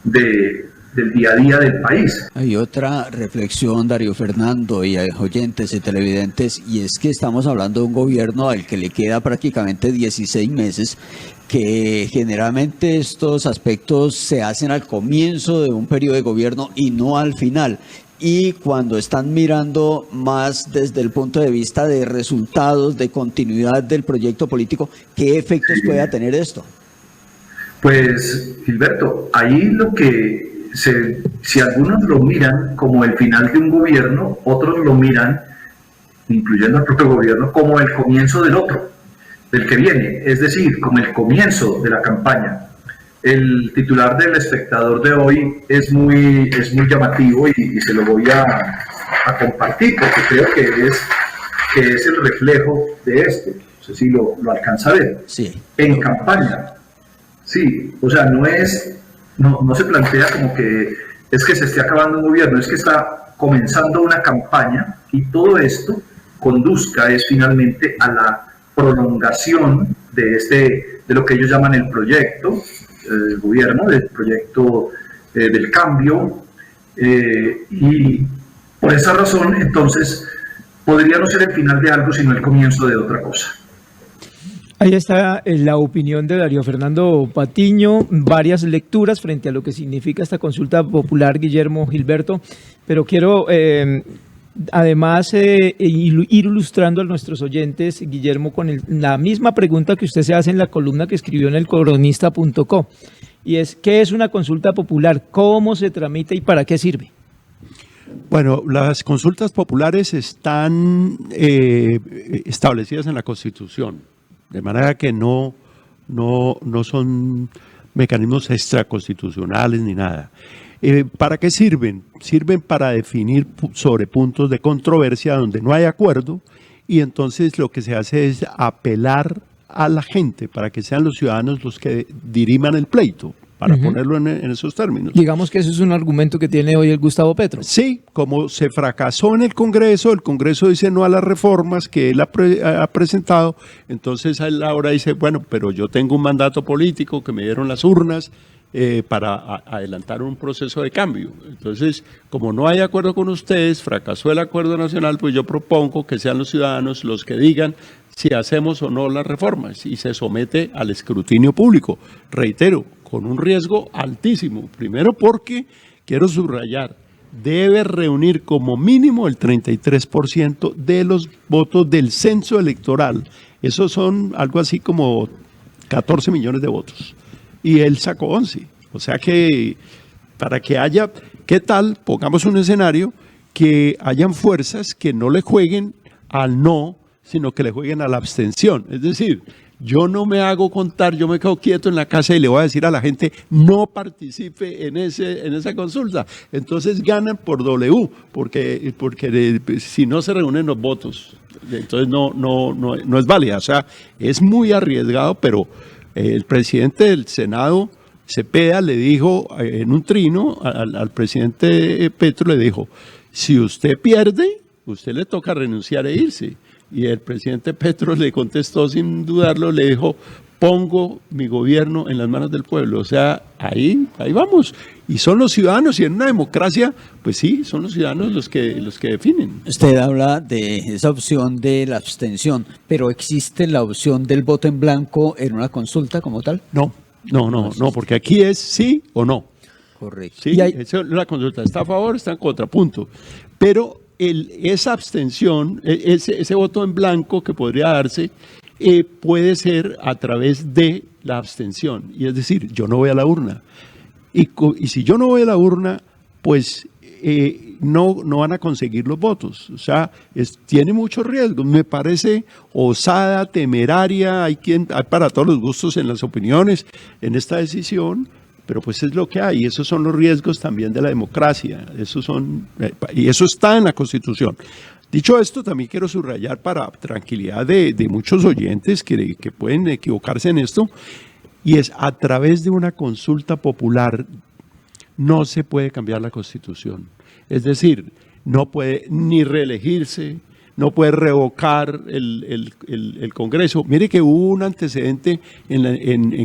del día a día del país. Hay otra reflexión, Darío Fernando, y oyentes y televidentes, y es que estamos hablando de un gobierno al que le queda prácticamente 16 meses, que generalmente estos aspectos se hacen al comienzo de un periodo de gobierno y no al final. Y cuando están mirando más desde el punto de vista de resultados, de continuidad del proyecto político, ¿qué efectos puede tener esto? Pues, Gilberto, ahí lo que si algunos lo miran como el final de un gobierno, otros lo miran, incluyendo al propio gobierno, como el comienzo del otro, del que viene, es decir, como el comienzo de la campaña. El titular del Espectador de hoy es muy llamativo y se lo voy a compartir porque creo que es el reflejo de esto. No sé si lo alcanza a ver. Sí. En campaña. Sí, o sea, no se plantea como que es que se esté acabando un gobierno, es que está comenzando una campaña y todo esto conduzca finalmente a la prolongación de lo que ellos llaman el proyecto del gobierno, del proyecto del cambio, y Por esa razón, entonces, podría no ser el final de algo, sino el comienzo de otra cosa. Ahí está la opinión de Darío Fernando Patiño, varias lecturas frente a lo que significa esta consulta popular, Guillermo, Gilberto, pero quiero además ir ilustrando a nuestros oyentes, Guillermo, con la misma pregunta que usted se hace en la columna que escribió en elcoronista.co, y es, ¿qué es una consulta popular? ¿Cómo se tramita y para qué sirve? Bueno, las consultas populares están establecidas en la Constitución. De manera que no son mecanismos extraconstitucionales ni nada. ¿Para qué sirven? Sirven para definir sobre puntos de controversia donde no hay acuerdo, y entonces lo que se hace es apelar a la gente para que sean los ciudadanos los que diriman el pleito, para ponerlo en esos términos. Digamos que eso es un argumento que tiene hoy el Gustavo Petro. Sí, como se fracasó en el Congreso dice no a las reformas que él ha presentado, entonces él ahora dice, bueno, pero yo tengo un mandato político que me dieron las urnas para adelantar un proceso de cambio. Entonces, como no hay acuerdo con ustedes, fracasó el acuerdo nacional, pues yo propongo que sean los ciudadanos los que digan si hacemos o no las reformas, y se somete al escrutinio público. Reitero, con un riesgo altísimo. Primero porque, quiero subrayar, debe reunir como mínimo el 33% de los votos del censo electoral. Esos son algo así como 14 millones de votos. Y él sacó 11. O sea que para que haya, ¿qué tal? Pongamos un escenario que hayan fuerzas que no le jueguen al no, sino que le jueguen a la abstención. Es decir, yo no me hago contar, yo me quedo quieto en la casa y le voy a decir a la gente, no participe en esa consulta. Entonces ganan por W, porque si no se reúnen los votos, entonces no es válida. O sea, es muy arriesgado, pero el presidente del Senado, Cepeda, le dijo en un trino al presidente Petro, le dijo, si usted pierde, usted le toca renunciar e irse. Y el presidente Petro le contestó sin dudarlo, le dijo, pongo mi gobierno en las manos del pueblo. O sea, ahí vamos. Y son los ciudadanos, y en una democracia, pues sí, son los ciudadanos los que definen. Usted habla de esa opción de la abstención, pero ¿existe la opción del voto en blanco en una consulta como tal? No, porque aquí es sí o no. Correcto. Sí, la consulta está a favor, está en contra, punto. Pero esa abstención, ese voto en blanco que podría darse, puede ser a través de la abstención. Y es decir, yo no voy a la urna. Y si yo no voy a la urna, pues no van a conseguir los votos. O sea, tiene mucho riesgo. Me parece osada, temeraria, hay para todos los gustos en las opiniones en esta decisión. Pero pues es lo que hay, y esos son los riesgos también de la democracia, y eso está en la Constitución. Dicho esto, también quiero subrayar para tranquilidad de muchos oyentes que pueden equivocarse en esto, y es a través de una consulta popular no se puede cambiar la Constitución. Es decir, no puede ni reelegirse, no puede revocar el Congreso. Mire que hubo un antecedente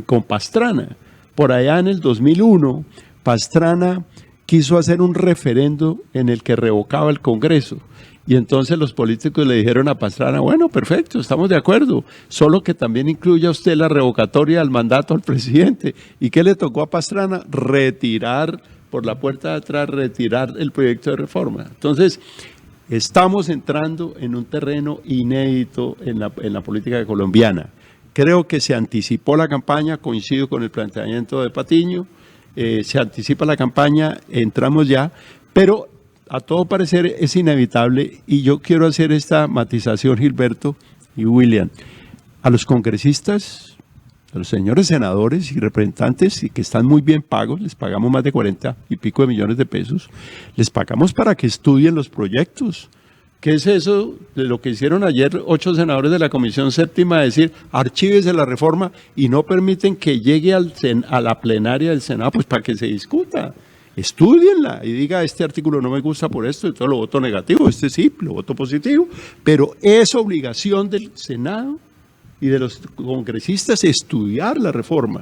con Pastrana. Por allá en el 2001, Pastrana quiso hacer un referendo en el que revocaba el Congreso. Y entonces los políticos le dijeron a Pastrana, bueno, perfecto, estamos de acuerdo, solo que también incluya usted la revocatoria del mandato al presidente. ¿Y qué le tocó a Pastrana? Retirar, por la puerta de atrás, retirar el proyecto de reforma. Entonces, estamos entrando en un terreno inédito en la política colombiana. Creo que se anticipó la campaña, coincido con el planteamiento de Patiño, se anticipa la campaña, entramos ya, pero a todo parecer es inevitable, y yo quiero hacer esta matización, Gilberto y William. A los congresistas, a los señores senadores y representantes, y que están muy bien pagos, les pagamos más de 40 y pico de millones de pesos, les pagamos para que estudien los proyectos. ¿Qué es eso de lo que hicieron ayer 8 senadores de la Comisión Séptima, decir, archívese la reforma y no permiten que llegue a la plenaria del Senado, pues para que se discuta? Estúdienla y diga, este artículo no me gusta por esto, entonces lo voto negativo, este sí, lo voto positivo, pero es obligación del Senado y de los congresistas estudiar la reforma.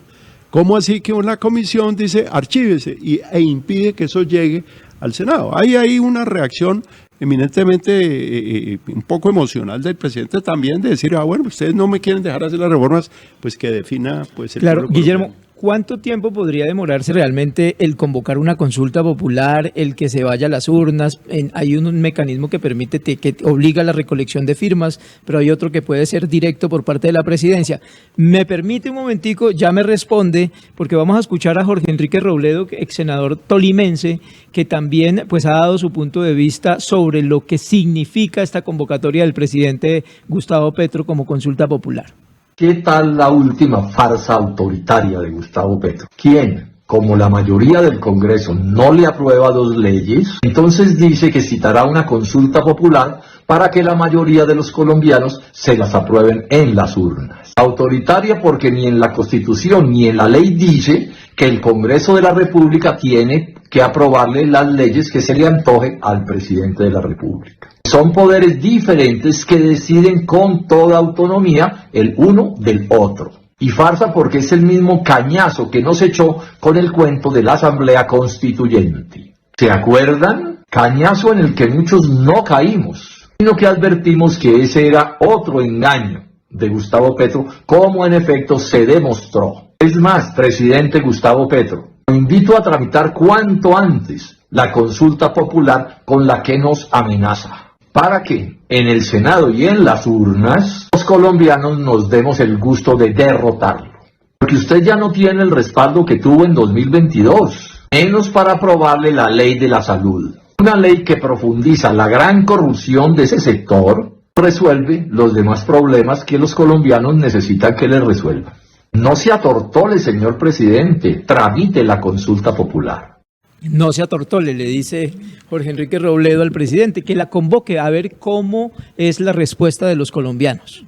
¿Cómo así que una comisión dice archívese e impide que eso llegue al Senado? Ahí hay una reacción eminentemente un poco emocional del presidente también, de decir, bueno, ustedes no me quieren dejar hacer las reformas, pues que defina pues el Claro, pueblo Guillermo, colombiano. ¿cuánto tiempo podría demorarse realmente el convocar una consulta popular, el que se vaya a las urnas? Hay un mecanismo que permite, que obliga a la recolección de firmas, pero hay otro que puede ser directo por parte de la presidencia. Me permite un momentico, ya me responde, porque vamos a escuchar a Jorge Enrique Robledo, ex senador tolimense, que también pues ha dado su punto de vista sobre lo que significa esta convocatoria del presidente Gustavo Petro como consulta popular. ¿Qué tal la última farsa autoritaria de Gustavo Petro? ¿Quién, como la mayoría del Congreso no le aprueba 2 leyes, entonces dice que citará una consulta popular para que la mayoría de los colombianos se las aprueben en las urnas? Autoritaria porque ni en la Constitución ni en la ley dice que el Congreso de la República tiene que aprobarle las leyes que se le antoje al presidente de la República. Son poderes diferentes que deciden con toda autonomía el uno del otro. Y farsa porque es el mismo cañazo que nos echó con el cuento de la Asamblea Constituyente. ¿Se acuerdan? Cañazo en el que muchos no caímos, sino que advertimos que ese era otro engaño de Gustavo Petro, como en efecto se demostró. Es más, presidente Gustavo Petro, lo invito a tramitar cuanto antes la consulta popular con la que nos amenaza, para que en el Senado y en las urnas los colombianos nos demos el gusto de derrotarlo. Porque usted ya no tiene el respaldo que tuvo en 2022, menos para aprobarle la ley de la salud. Una ley que profundiza la gran corrupción de ese sector, resuelve los demás problemas que los colombianos necesitan que les resuelvan. No se atortole, señor presidente, tramite la consulta popular. No se atortole, le dice Jorge Enrique Robledo al presidente, que la convoque a ver cómo es la respuesta de los colombianos.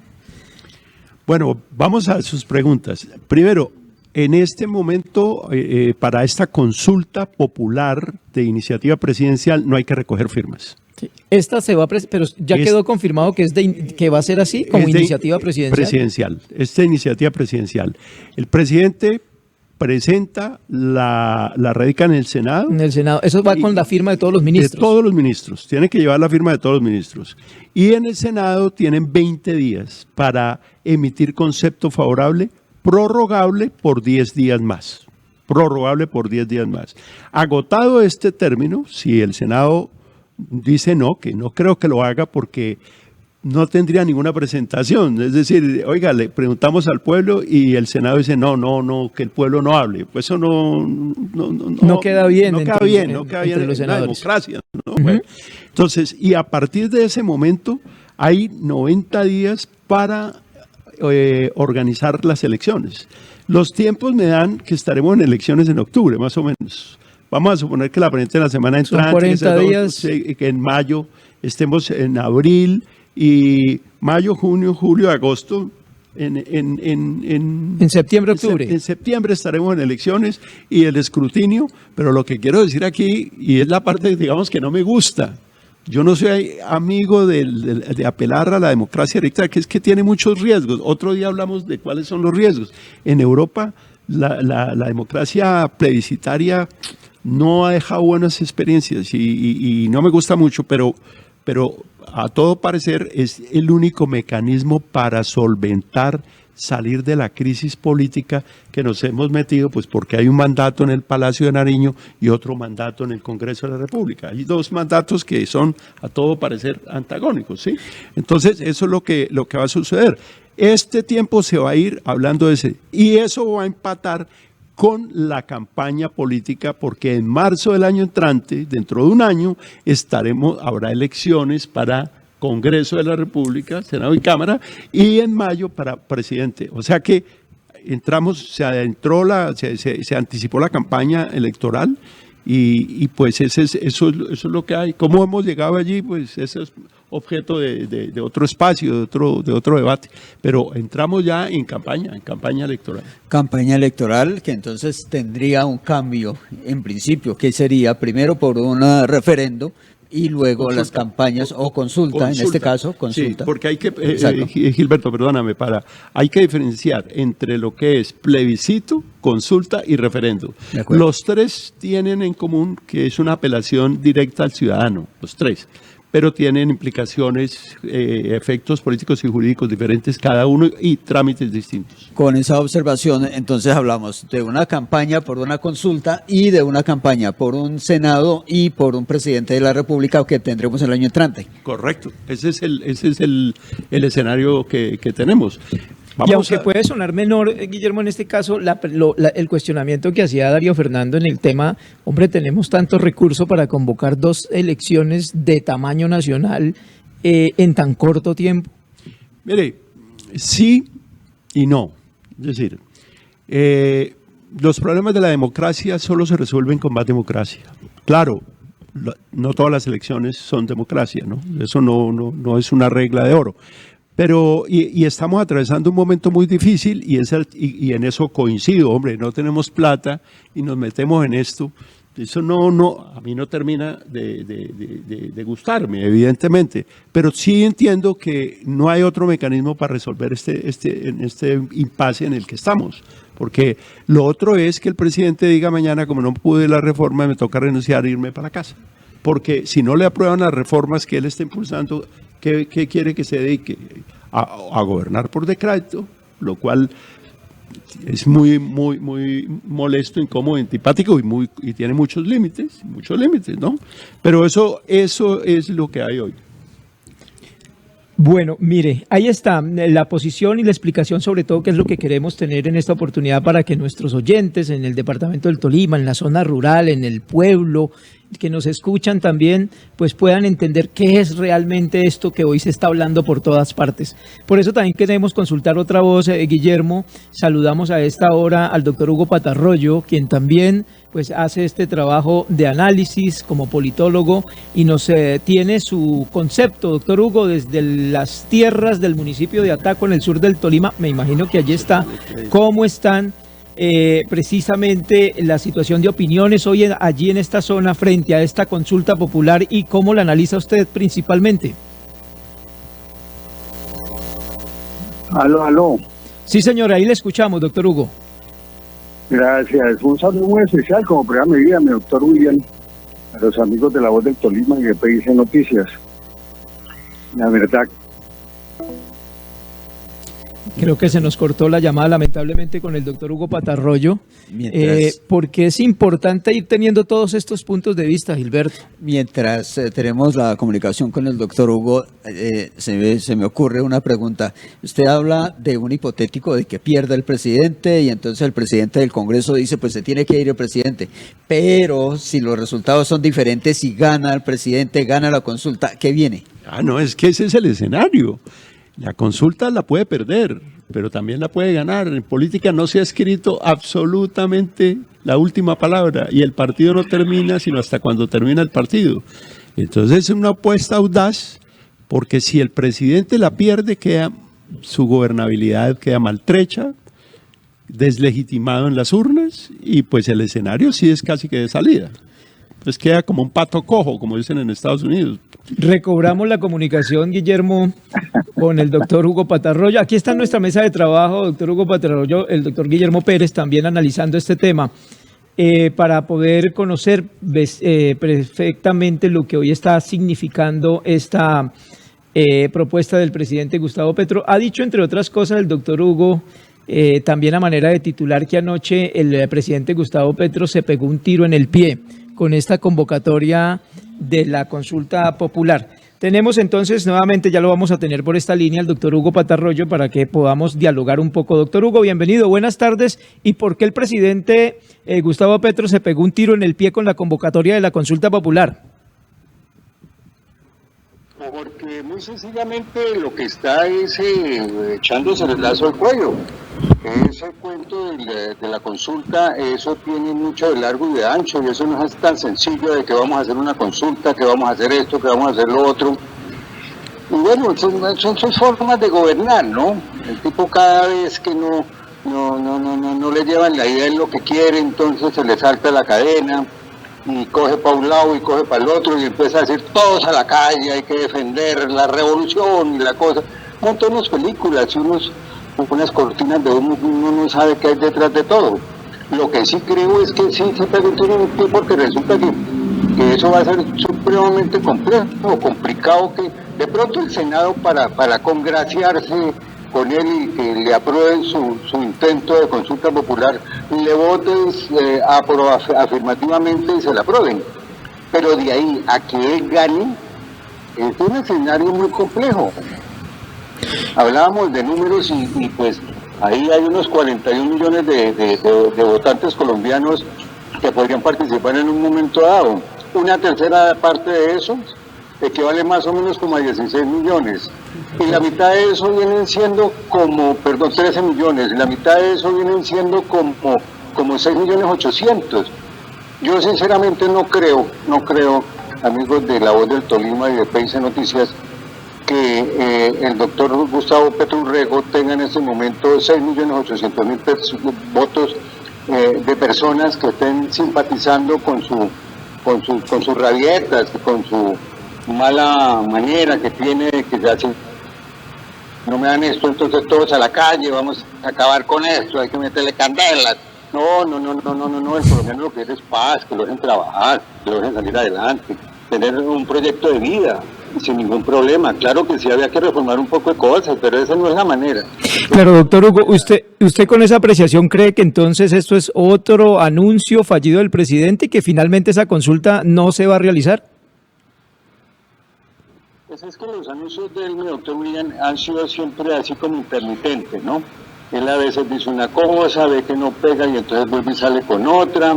Bueno, vamos a sus preguntas. Primero, en este momento, para esta consulta popular de iniciativa presidencial, no hay que recoger firmas. Sí. Esta se va, pero ya quedó confirmado que que va a ser así, como iniciativa presidencial. Esta iniciativa presidencial. El presidente presenta, la radica en el Senado. En el Senado. Eso va con la firma de todos los ministros. De todos los ministros. Tiene que llevar la firma de todos los ministros. Y en el Senado tienen 20 días para emitir concepto favorable, prorrogable por 10 días más. Prorrogable por 10 días más. Agotado este término, si el Senado dice no, que no creo que lo haga porque no tendría ninguna presentación. Es decir, oiga, le preguntamos al pueblo y el Senado dice no, que el pueblo no hable. Pues eso no queda bien. No queda bien en la democracia. ¿No? Bueno, entonces, y a partir de ese momento hay 90 días para organizar las elecciones. Los tiempos me dan que estaremos en elecciones en octubre, más o menos. Vamos a suponer que la semana entrante, 40 días. Que en mayo estemos en abril, y mayo, junio, julio, agosto, en septiembre, octubre. En septiembre estaremos en elecciones y el escrutinio, pero lo que quiero decir aquí, y es la parte, digamos, que no me gusta, yo no soy amigo de apelar a la democracia directa, que es que tiene muchos riesgos. Otro día hablamos de cuáles son los riesgos. En Europa, la democracia plebiscitaria no ha dejado buenas experiencias y no me gusta mucho, pero a todo parecer es el único mecanismo para solventar, salir de la crisis política que nos hemos metido, pues porque hay un mandato en el Palacio de Nariño y otro mandato en el Congreso de la República. Hay 2 mandatos que son a todo parecer antagónicos, ¿sí? Entonces eso es lo que va a suceder. Este tiempo se va a ir hablando de ese, y eso va a empatar con la campaña política, porque en marzo del año entrante, dentro de un año, habrá elecciones para Congreso de la República, Senado y Cámara, y en mayo para presidente. O sea que se anticipó la campaña electoral y pues eso es lo que hay. ¿Cómo hemos llegado allí? Pues ese es objeto de otro espacio, de otro debate, pero entramos ya en campaña electoral. Campaña electoral que entonces tendría un cambio en principio, que sería primero por un referendo Y luego las campañas o consulta, en este caso, consulta. Sí, porque hay que, Gilberto, perdóname, hay que diferenciar entre lo que es plebiscito, consulta y referendo. Los tres tienen en común que es una apelación directa al ciudadano, los tres, pero tienen implicaciones, efectos políticos y jurídicos diferentes cada uno y trámites distintos. Con esa observación, entonces hablamos de una campaña por una consulta y de una campaña por un Senado y por un presidente de la República que tendremos el año entrante. Correcto, ese es el escenario que tenemos. Y aunque puede sonar menor, Guillermo, en este caso, el cuestionamiento que hacía Darío Fernando en el tema, hombre, tenemos tantos recursos para convocar 2 elecciones de tamaño nacional en tan corto tiempo. Mire, sí y no. Es decir, los problemas de la democracia solo se resuelven con más democracia. Claro, no todas las elecciones son democracia, ¿no? Eso no es una regla de oro. Pero, y estamos atravesando un momento muy difícil y en eso coincido, hombre, no tenemos plata y nos metemos en esto. Eso a mí no termina de gustarme, evidentemente, pero sí entiendo que no hay otro mecanismo para resolver este impasse en el que estamos. Porque lo otro es que el presidente diga mañana, como no pude la reforma, me toca renunciar e irme para casa. Porque si no le aprueban las reformas que él está impulsando, ¿qué quiere que se dedique? A gobernar por decreto, lo cual es muy molesto, incómodo, antipático y tiene muchos límites, ¿no? Pero eso es lo que hay hoy. Bueno, mire, ahí está la posición y la explicación sobre todo qué es lo que queremos tener en esta oportunidad para que nuestros oyentes en el departamento del Tolima, en la zona rural, en el pueblo, que nos escuchan también, pues puedan entender qué es realmente esto que hoy se está hablando por todas partes. Por eso también queremos consultar otra voz, Guillermo. Saludamos a esta hora al doctor Hugo Patarroyo, quien también pues hace este trabajo de análisis como politólogo y nos tiene su concepto, doctor Hugo, desde las tierras del municipio de Ataco en el sur del Tolima. Me imagino que allí está. ¿Cómo están precisamente la situación de opiniones hoy allí en esta zona frente a esta consulta popular y cómo la analiza usted principalmente? Aló. Sí, señora, ahí le escuchamos, doctor Hugo. Gracias. Un saludo muy especial, como programa mi vida, mi doctor William, a los amigos de La Voz del Tolima y de PIC Noticias. La verdad. Creo que se nos cortó la llamada lamentablemente con el doctor Hugo Patarroyo, porque es importante ir teniendo todos estos puntos de vista, Gilberto. Mientras tenemos la comunicación con el doctor Hugo, se me ocurre una pregunta. Usted habla de un hipotético de que pierda el presidente y entonces el presidente del Congreso dice pues se tiene que ir el presidente, pero si los resultados son diferentes y gana el presidente, gana la consulta, ¿qué viene? No, es que ese es el escenario. La consulta la puede perder, pero también la puede ganar. En política no se ha escrito absolutamente la última palabra y el partido no termina sino hasta cuando termina el partido. Entonces es una apuesta audaz porque si el presidente la pierde, su gobernabilidad queda maltrecha, deslegitimado en las urnas y pues el escenario sí es casi que de salida. Pues queda como un pato cojo, como dicen en Estados Unidos. Recobramos la comunicación, Guillermo, con el doctor Hugo Patarroyo. Aquí está nuestra mesa de trabajo, doctor Hugo Patarroyo, el doctor Guillermo Pérez, también analizando este tema, para poder conocer perfectamente lo que hoy está significando esta propuesta del presidente Gustavo Petro. Ha dicho, entre otras cosas, el doctor Hugo, también a manera de titular, que anoche el presidente Gustavo Petro se pegó un tiro en el pie con esta convocatoria de la consulta popular. Tenemos entonces nuevamente, ya lo vamos a tener por esta línea, al doctor Hugo Patarroyo para que podamos dialogar un poco. Doctor Hugo, bienvenido, buenas tardes. ¿Y por qué el presidente Gustavo Petro se pegó un tiro en el pie con la convocatoria de la consulta popular? Porque muy sencillamente lo que está es echándose el lazo al cuello. Ese cuento de la consulta, eso tiene mucho de largo y de ancho, y eso no es tan sencillo de que vamos a hacer una consulta, que vamos a hacer esto, que vamos a hacer lo otro. Y bueno, son formas de gobernar, ¿no? El tipo cada vez que no le llevan la idea en lo que quiere, entonces se le salta la cadena. y coge para un lado y coge para el otro y empieza a decir todos a la calle, hay que defender la revolución y la cosa. Monta unas películas y unas cortinas de humo, uno no sabe qué hay detrás de todo. Lo que sí creo es que sí se preguntó un tiempo porque resulta que eso va a ser supremamente complejo, complicado, que de pronto el Senado para congraciarse con él y que le aprueben su intento de consulta popular, le voten afirmativamente y se la aprueben. Pero de ahí a que él gane, es un escenario muy complejo. Hablábamos de números y pues ahí hay unos 41 millones de votantes colombianos que podrían participar en un momento dado. Una tercera parte de eso equivale más o menos como a 16 millones. Y la mitad de eso vienen siendo 13 millones. Y la mitad de eso vienen siendo como 6 millones 800. Yo sinceramente no creo, amigos de La Voz del Tolima y de PIC Noticias, que el doctor Gustavo Petro Urrego tenga en este momento 6.800.000 votos de personas que estén simpatizando con sus rabietas, con su mala manera que tiene, que ya no me dan esto, entonces todos a la calle, vamos a acabar con esto, hay que meterle candelas. No, el colombiano lo que es paz, que lo dejen trabajar, que lo dejen salir adelante, tener un proyecto de vida sin ningún problema. Claro que sí había que reformar un poco de cosas, pero esa no es la manera. Claro, doctor Hugo, ¿usted con esa apreciación cree que entonces esto es otro anuncio fallido del presidente y que finalmente esa consulta no se va a realizar? Pues es que los anuncios del doctor William han sido siempre así como intermitentes, ¿no? Él a veces dice una cosa, ve que no pega y entonces vuelve y sale con otra.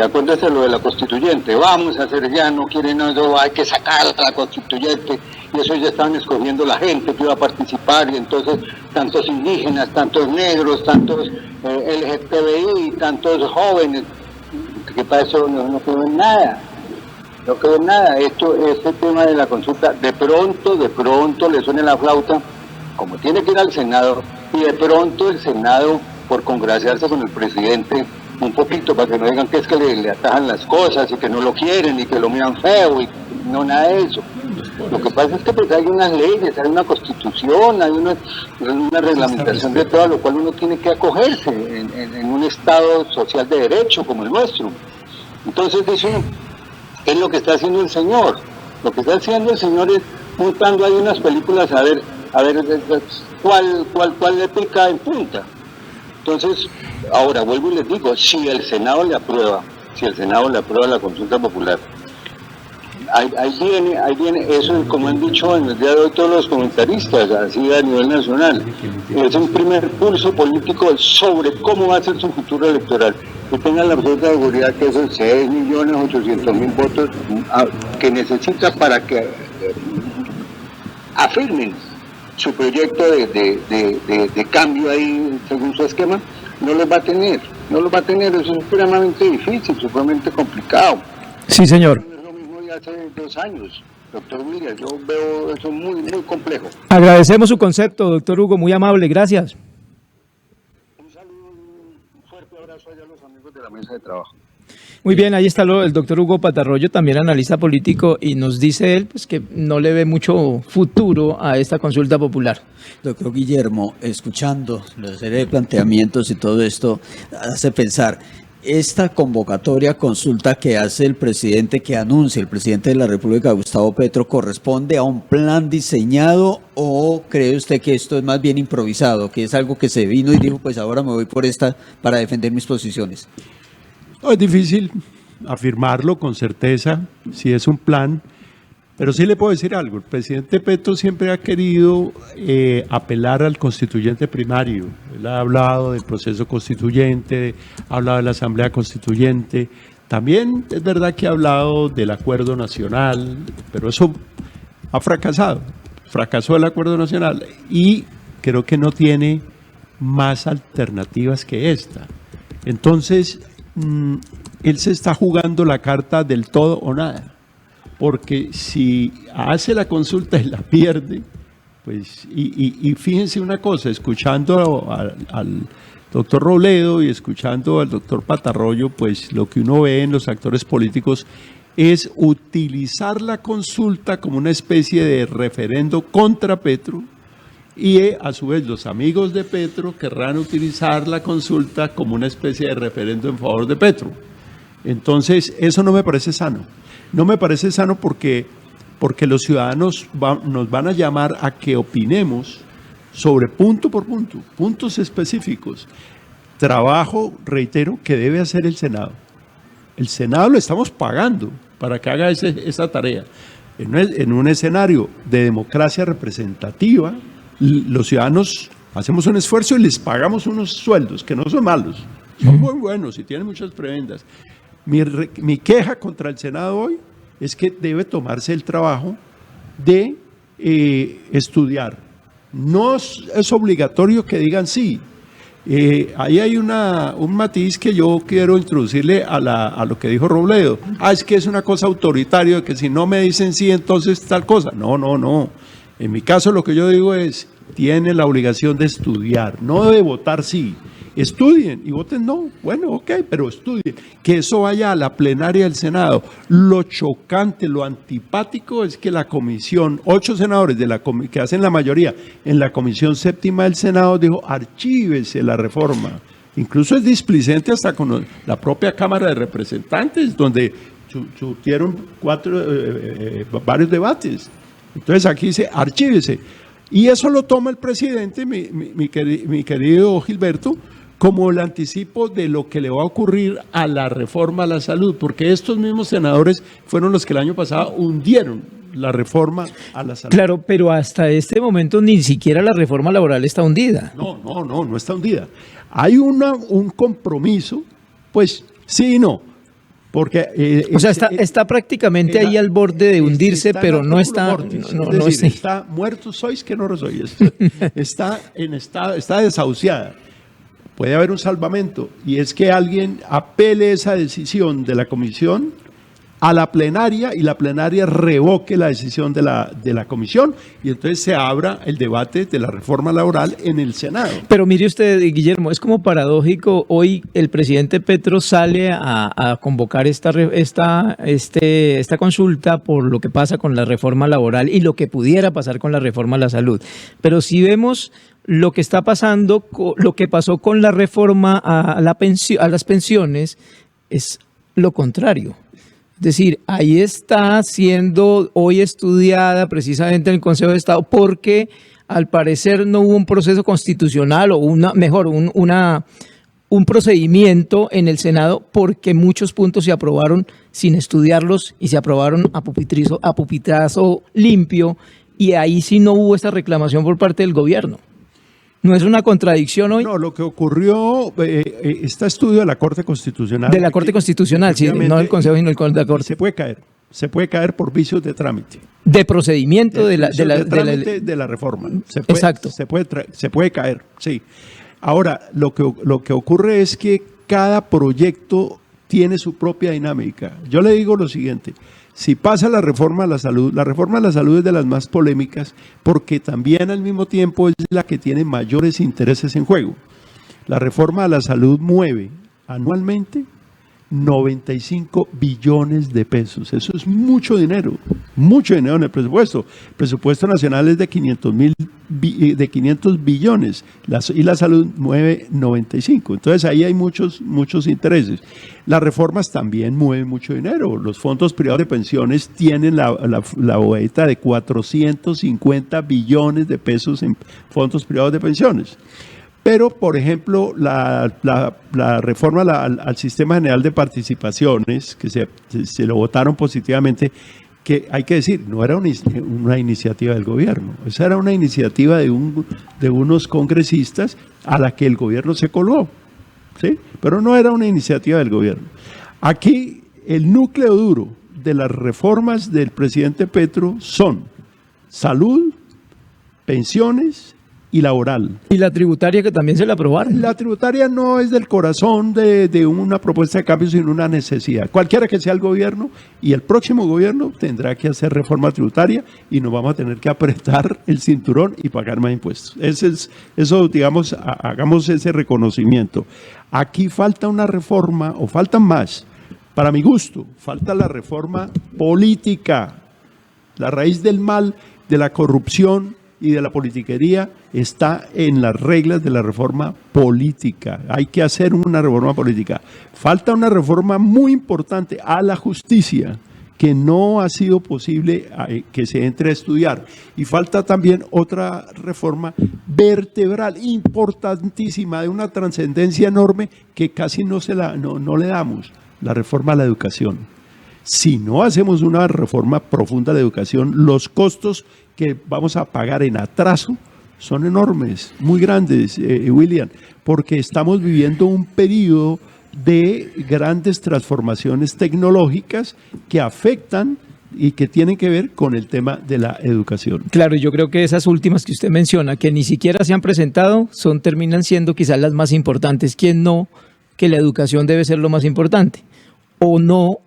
Acuérdese lo de la constituyente, vamos a hacer ya, no quieren, no, hay que sacar a la constituyente, y eso ya estaban escogiendo la gente que iba a participar, y entonces tantos indígenas, tantos negros, tantos LGTBI, tantos jóvenes, que para eso no quedó en nada. No quedó nada. Este tema de la consulta, de pronto le suena la flauta, como tiene que ir al Senado, y de pronto el Senado, por congraciarse con el presidente, un poquito, para que no digan que es que le atajan las cosas y que no lo quieren y que lo miran feo, y no, nada de eso. Lo que pasa es que pues hay unas leyes, hay una constitución, hay una reglamentación de todo, a lo cual uno tiene que acogerse en un estado social de derecho como el nuestro. Entonces eso es lo que está haciendo el señor. Lo que está haciendo el señor es montando ahí unas películas a ver cuál le pica en punta. Entonces, ahora vuelvo y les digo, si el Senado le aprueba la consulta popular, ahí viene, eso como han dicho en el día de hoy todos los comentaristas, así a nivel nacional, es un primer pulso político sobre cómo va a ser su futuro electoral. Que tengan la absoluta seguridad que esos 6.800.000 votos que necesita para que afirmen su proyecto de cambio ahí según su esquema, no los va a tener, eso es supremamente difícil, supremamente complicado. Sí, señor. Es lo mismo de hace 2 años, doctor William, yo veo eso muy complejo. Agradecemos su concepto, doctor Hugo, muy amable, gracias. Un saludo, un fuerte abrazo allá a los amigos de la mesa de trabajo. Muy bien, ahí está el doctor Hugo Patarroyo, también analista político, y nos dice él pues, que no le ve mucho futuro a esta consulta popular. Doctor Guillermo, escuchando la serie de planteamientos y todo esto, hace pensar, esta convocatoria, consulta que hace el presidente, que anuncia el presidente de la República, Gustavo Petro, ¿corresponde a un plan diseñado o cree usted que esto es más bien improvisado, que es algo que se vino y dijo, pues ahora me voy por esta para defender mis posiciones? No, es difícil afirmarlo con certeza, si es un plan, pero sí le puedo decir algo. El presidente Petro siempre ha querido apelar al constituyente primario. Él ha hablado del proceso constituyente, ha hablado de la Asamblea Constituyente. También es verdad que ha hablado del acuerdo nacional, pero eso ha fracasado. Fracasó el acuerdo nacional y creo que no tiene más alternativas que esta. Entonces, él se está jugando la carta del todo o nada, porque si hace la consulta y la pierde, pues, y fíjense una cosa, escuchando al doctor Robledo y escuchando al doctor Patarroyo, pues lo que uno ve en los actores políticos es utilizar la consulta como una especie de referendo contra Petro, y a su vez los amigos de Petro querrán utilizar la consulta como una especie de referendo en favor de Petro. Entonces, eso no me parece sano. No me parece sano porque los ciudadanos nos van a llamar a que opinemos sobre punto por punto, puntos específicos. Trabajo, reitero, que debe hacer el Senado. El Senado lo estamos pagando para que haga esa tarea. En un escenario de democracia representativa, los ciudadanos hacemos un esfuerzo y les pagamos unos sueldos que no son malos, son muy buenos y tienen muchas prebendas. Mi queja contra el Senado hoy es que debe tomarse el trabajo de estudiar. No es obligatorio que digan sí. Ahí hay un matiz que yo quiero introducirle a lo que dijo Robledo. Es que es una cosa autoritaria, que si no me dicen sí, entonces tal cosa. No. En mi caso lo que yo digo es, tienen la obligación de estudiar, no de votar sí. Estudien y voten no. Bueno, ok, pero estudien. Que eso vaya a la plenaria del Senado. Lo chocante, lo antipático es que la comisión, 8 senadores que hacen la mayoría en la comisión séptima del Senado dijo, archívese la reforma. Incluso es displicente hasta con la propia Cámara de Representantes, donde surtieron varios debates. Entonces aquí dice, archívese. Y eso lo toma el presidente, mi querido Gilberto, como el anticipo de lo que le va a ocurrir a la reforma a la salud, porque estos mismos senadores fueron los que el año pasado hundieron la reforma a la salud. Claro, pero hasta este momento ni siquiera la reforma laboral está hundida. No está hundida. Hay un compromiso, pues sí y no. Porque, o sea, está prácticamente ahí al borde de hundirse, pero no está... Está muerto sois que no sois. Está desahuciada. Puede haber un salvamento, y es que alguien apele esa decisión de la comisión a la plenaria y la plenaria revoque la decisión de la comisión, y entonces se abra el debate de la reforma laboral en el Senado. Pero mire usted, Guillermo, es como paradójico, hoy el presidente Petro sale a convocar esta consulta por lo que pasa con la reforma laboral y lo que pudiera pasar con la reforma a la salud. Pero si vemos lo que está pasando, lo que pasó con la reforma a las pensiones, es lo contrario. Es decir, ahí está siendo hoy estudiada precisamente en el Consejo de Estado porque al parecer no hubo un proceso constitucional o un procedimiento en el Senado porque muchos puntos se aprobaron sin estudiarlos y se aprobaron a pupitrazo limpio, y ahí sí no hubo esta reclamación por parte del gobierno. ¿No es una contradicción hoy? No, lo que ocurrió, está estudio de la Corte Constitucional. De la Corte Constitucional, sí, no del Consejo, sino de la Corte. Se puede caer por vicios de trámite. De procedimiento de la reforma. Exacto. Se puede caer, sí. Ahora, lo que ocurre es que cada proyecto tiene su propia dinámica. Yo le digo lo siguiente. Si pasa la reforma a la salud es de las más polémicas porque también al mismo tiempo es la que tiene mayores intereses en juego. La reforma a la salud mueve anualmente 95 billones de pesos. Eso es mucho dinero en el presupuesto. El presupuesto nacional es de 500 billones y la salud mueve 95. Entonces ahí hay muchos intereses. Las reformas también mueven mucho dinero. Los fondos privados de pensiones tienen la bodeta de 450 billones de pesos en fondos privados de pensiones. Pero, por ejemplo, la reforma al Sistema General de Participaciones, que se lo votaron positivamente, que hay que decir, no era una iniciativa del gobierno, esa era una iniciativa de unos congresistas a la que el gobierno se coló, ¿sí? Pero no era una iniciativa del gobierno. Aquí, el núcleo duro de las reformas del presidente Petro son salud, pensiones y laboral. Y la tributaria, que también se la aprobaron. La tributaria no es del corazón de una propuesta de cambio, sino una necesidad. Cualquiera que sea el gobierno, y el próximo gobierno tendrá que hacer reforma tributaria y nos vamos a tener que apretar el cinturón y pagar más impuestos. Eso, digamos, hagamos ese reconocimiento. Aquí falta una reforma, o faltan más, para mi gusto, falta la reforma política. La raíz del mal, de la corrupción y de la politiquería está en las reglas de la reforma política. Hay que hacer una reforma política. Falta una reforma muy importante a la justicia, que no ha sido posible que se entre a estudiar. Y falta también otra reforma vertebral, importantísima, de una trascendencia enorme que casi no le damos, la reforma a la educación. Si no hacemos una reforma profunda de educación, los costos que vamos a pagar en atraso son enormes, muy grandes, William, porque estamos viviendo un periodo de grandes transformaciones tecnológicas que afectan y que tienen que ver con el tema de la educación. Claro, yo creo que esas últimas que usted menciona, que ni siquiera se han presentado, terminan siendo quizás las más importantes. ¿Quién no? Que la educación debe ser lo más importante. O no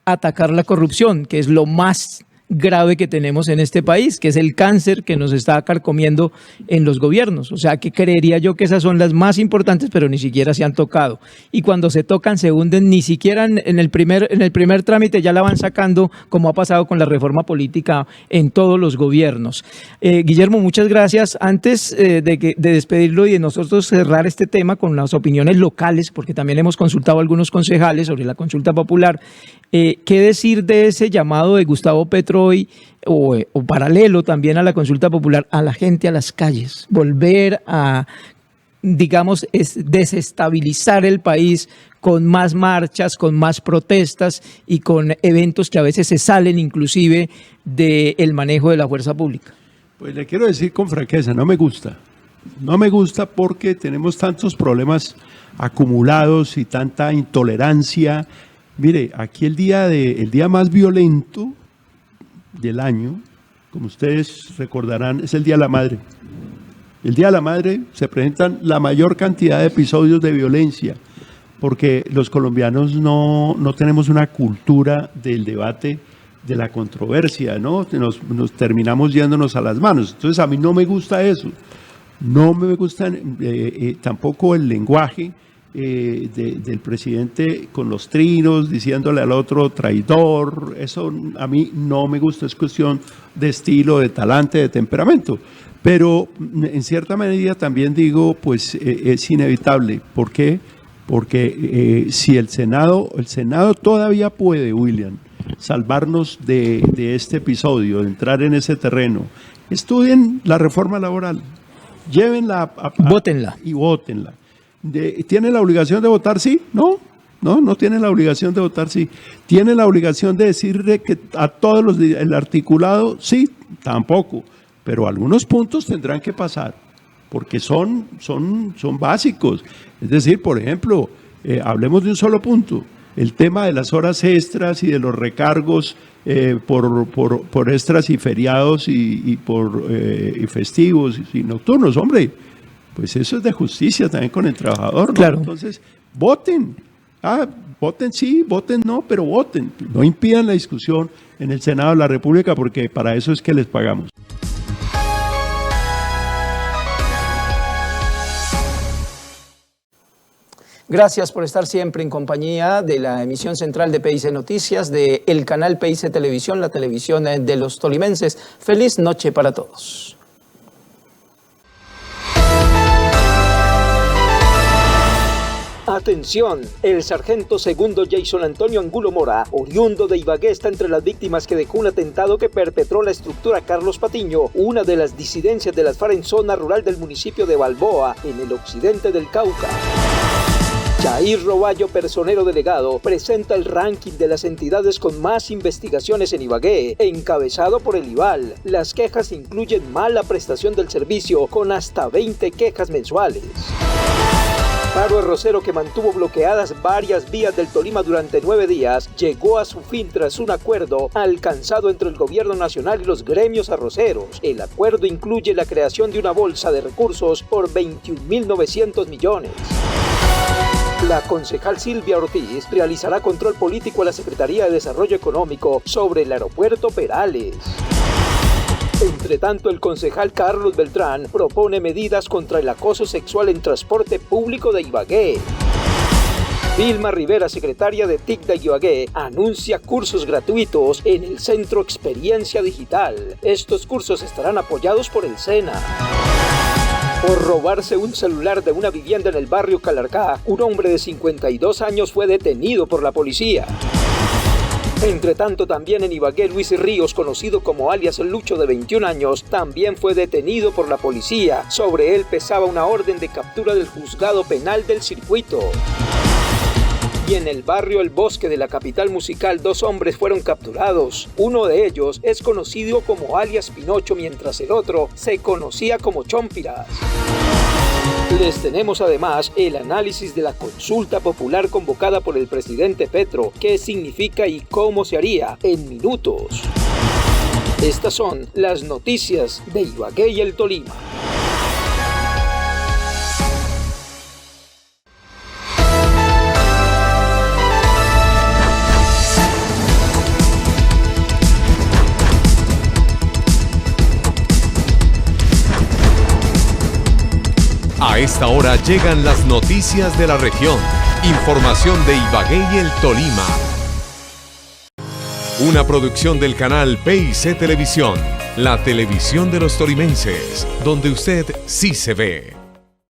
atacar la corrupción, que es lo más grave que tenemos en este país, que es el cáncer que nos está carcomiendo en los gobiernos. O sea, que creería yo que esas son las más importantes, pero ni siquiera se han tocado. Y cuando se tocan, se hunden, ni siquiera en el primer trámite ya la van sacando, como ha pasado con la reforma política en todos los gobiernos. Guillermo, muchas gracias. Antes de despedirlo y de nosotros cerrar este tema con las opiniones locales, porque también hemos consultado a algunos concejales sobre la consulta popular, ¿qué decir de ese llamado de Gustavo Petro hoy, o paralelo también a la consulta popular, a la gente a las calles? Volver a, digamos, desestabilizar el país con más marchas, con más protestas y con eventos que a veces se salen inclusive del manejo de la fuerza pública. Pues le quiero decir con franqueza, no me gusta. No me gusta porque tenemos tantos problemas acumulados y tanta intolerancia. Mire, aquí el día más violento del año, como ustedes recordarán, es el Día de la Madre. El Día de la Madre se presentan la mayor cantidad de episodios de violencia, porque los colombianos no tenemos una cultura del debate, de la controversia, ¿no? Nos terminamos yéndonos a las manos. Entonces a mí no me gusta eso. No me gusta tampoco el lenguaje del presidente con los trinos, diciéndole al otro traidor. Eso a mí no me gusta, es cuestión de estilo, de talante, de temperamento. Pero en cierta medida también digo, pues es inevitable. ¿Por qué? Porque si el Senado todavía puede, William, salvarnos de este episodio, de entrar en ese terreno, estudien la reforma laboral, llévenla, vótenla y vótenla. ¿Tiene la obligación de votar sí? No tiene la obligación de votar sí. ¿Tiene la obligación de decirle que a todos el articulado? Sí, tampoco. Pero algunos puntos tendrán que pasar, porque son básicos. Es decir, por ejemplo, hablemos de un solo punto, el tema de las horas extras y de los recargos por extras y feriados y por festivos y nocturnos, hombre. Pues eso es de justicia también con el trabajador, ¿no? Claro. Entonces, voten. Voten sí, voten no, pero voten. No impidan la discusión en el Senado de la República, porque para eso es que les pagamos. Gracias por estar siempre en compañía de la emisión central de PIC Noticias, del canal PIC Televisión, la televisión de los tolimenses. Feliz noche para todos. Atención, el sargento segundo Jason Antonio Angulo Mora, oriundo de Ibagué, está entre las víctimas que dejó un atentado que perpetró la estructura Carlos Patiño, una de las disidencias de las FARC en zona rural del municipio de Balboa, en el occidente del Cauca. Jair Roballo, personero delegado, presenta el ranking de las entidades con más investigaciones en Ibagué, encabezado por el IVAL. Las quejas incluyen mala prestación del servicio, con hasta 20 quejas mensuales. Paro arrocero que mantuvo bloqueadas varias vías del Tolima durante 9 días llegó a su fin tras un acuerdo alcanzado entre el gobierno nacional y los gremios arroceros. El acuerdo incluye la creación de una bolsa de recursos por 21.900 millones. La concejal Silvia Ortiz realizará control político a la Secretaría de Desarrollo Económico sobre el aeropuerto Perales. Entre tanto, el concejal Carlos Beltrán propone medidas contra el acoso sexual en transporte público de Ibagué. Vilma Rivera, secretaria de TIC de Ibagué, anuncia cursos gratuitos en el Centro Experiencia Digital. Estos cursos estarán apoyados por el SENA. Por robarse un celular de una vivienda en el barrio Calarcá, un hombre de 52 años fue detenido por la policía. Entre tanto, también en Ibagué, Luis Ríos, conocido como alias Lucho, de 21 años, también fue detenido por la policía. Sobre él pesaba una orden de captura del juzgado penal del circuito. Y en el barrio El Bosque de la capital musical, 2 hombres fueron capturados. Uno de ellos es conocido como alias Pinocho, mientras el otro se conocía como Chompiras. Les tenemos además el análisis de la consulta popular convocada por el presidente Petro, qué significa y cómo se haría en minutos. Estas son las noticias de Ibagué y el Tolima. A esta hora llegan las noticias de la región. Información de Ibagué y el Tolima. Una producción del canal PIC Televisión, la televisión de los tolimenses, donde usted sí se ve.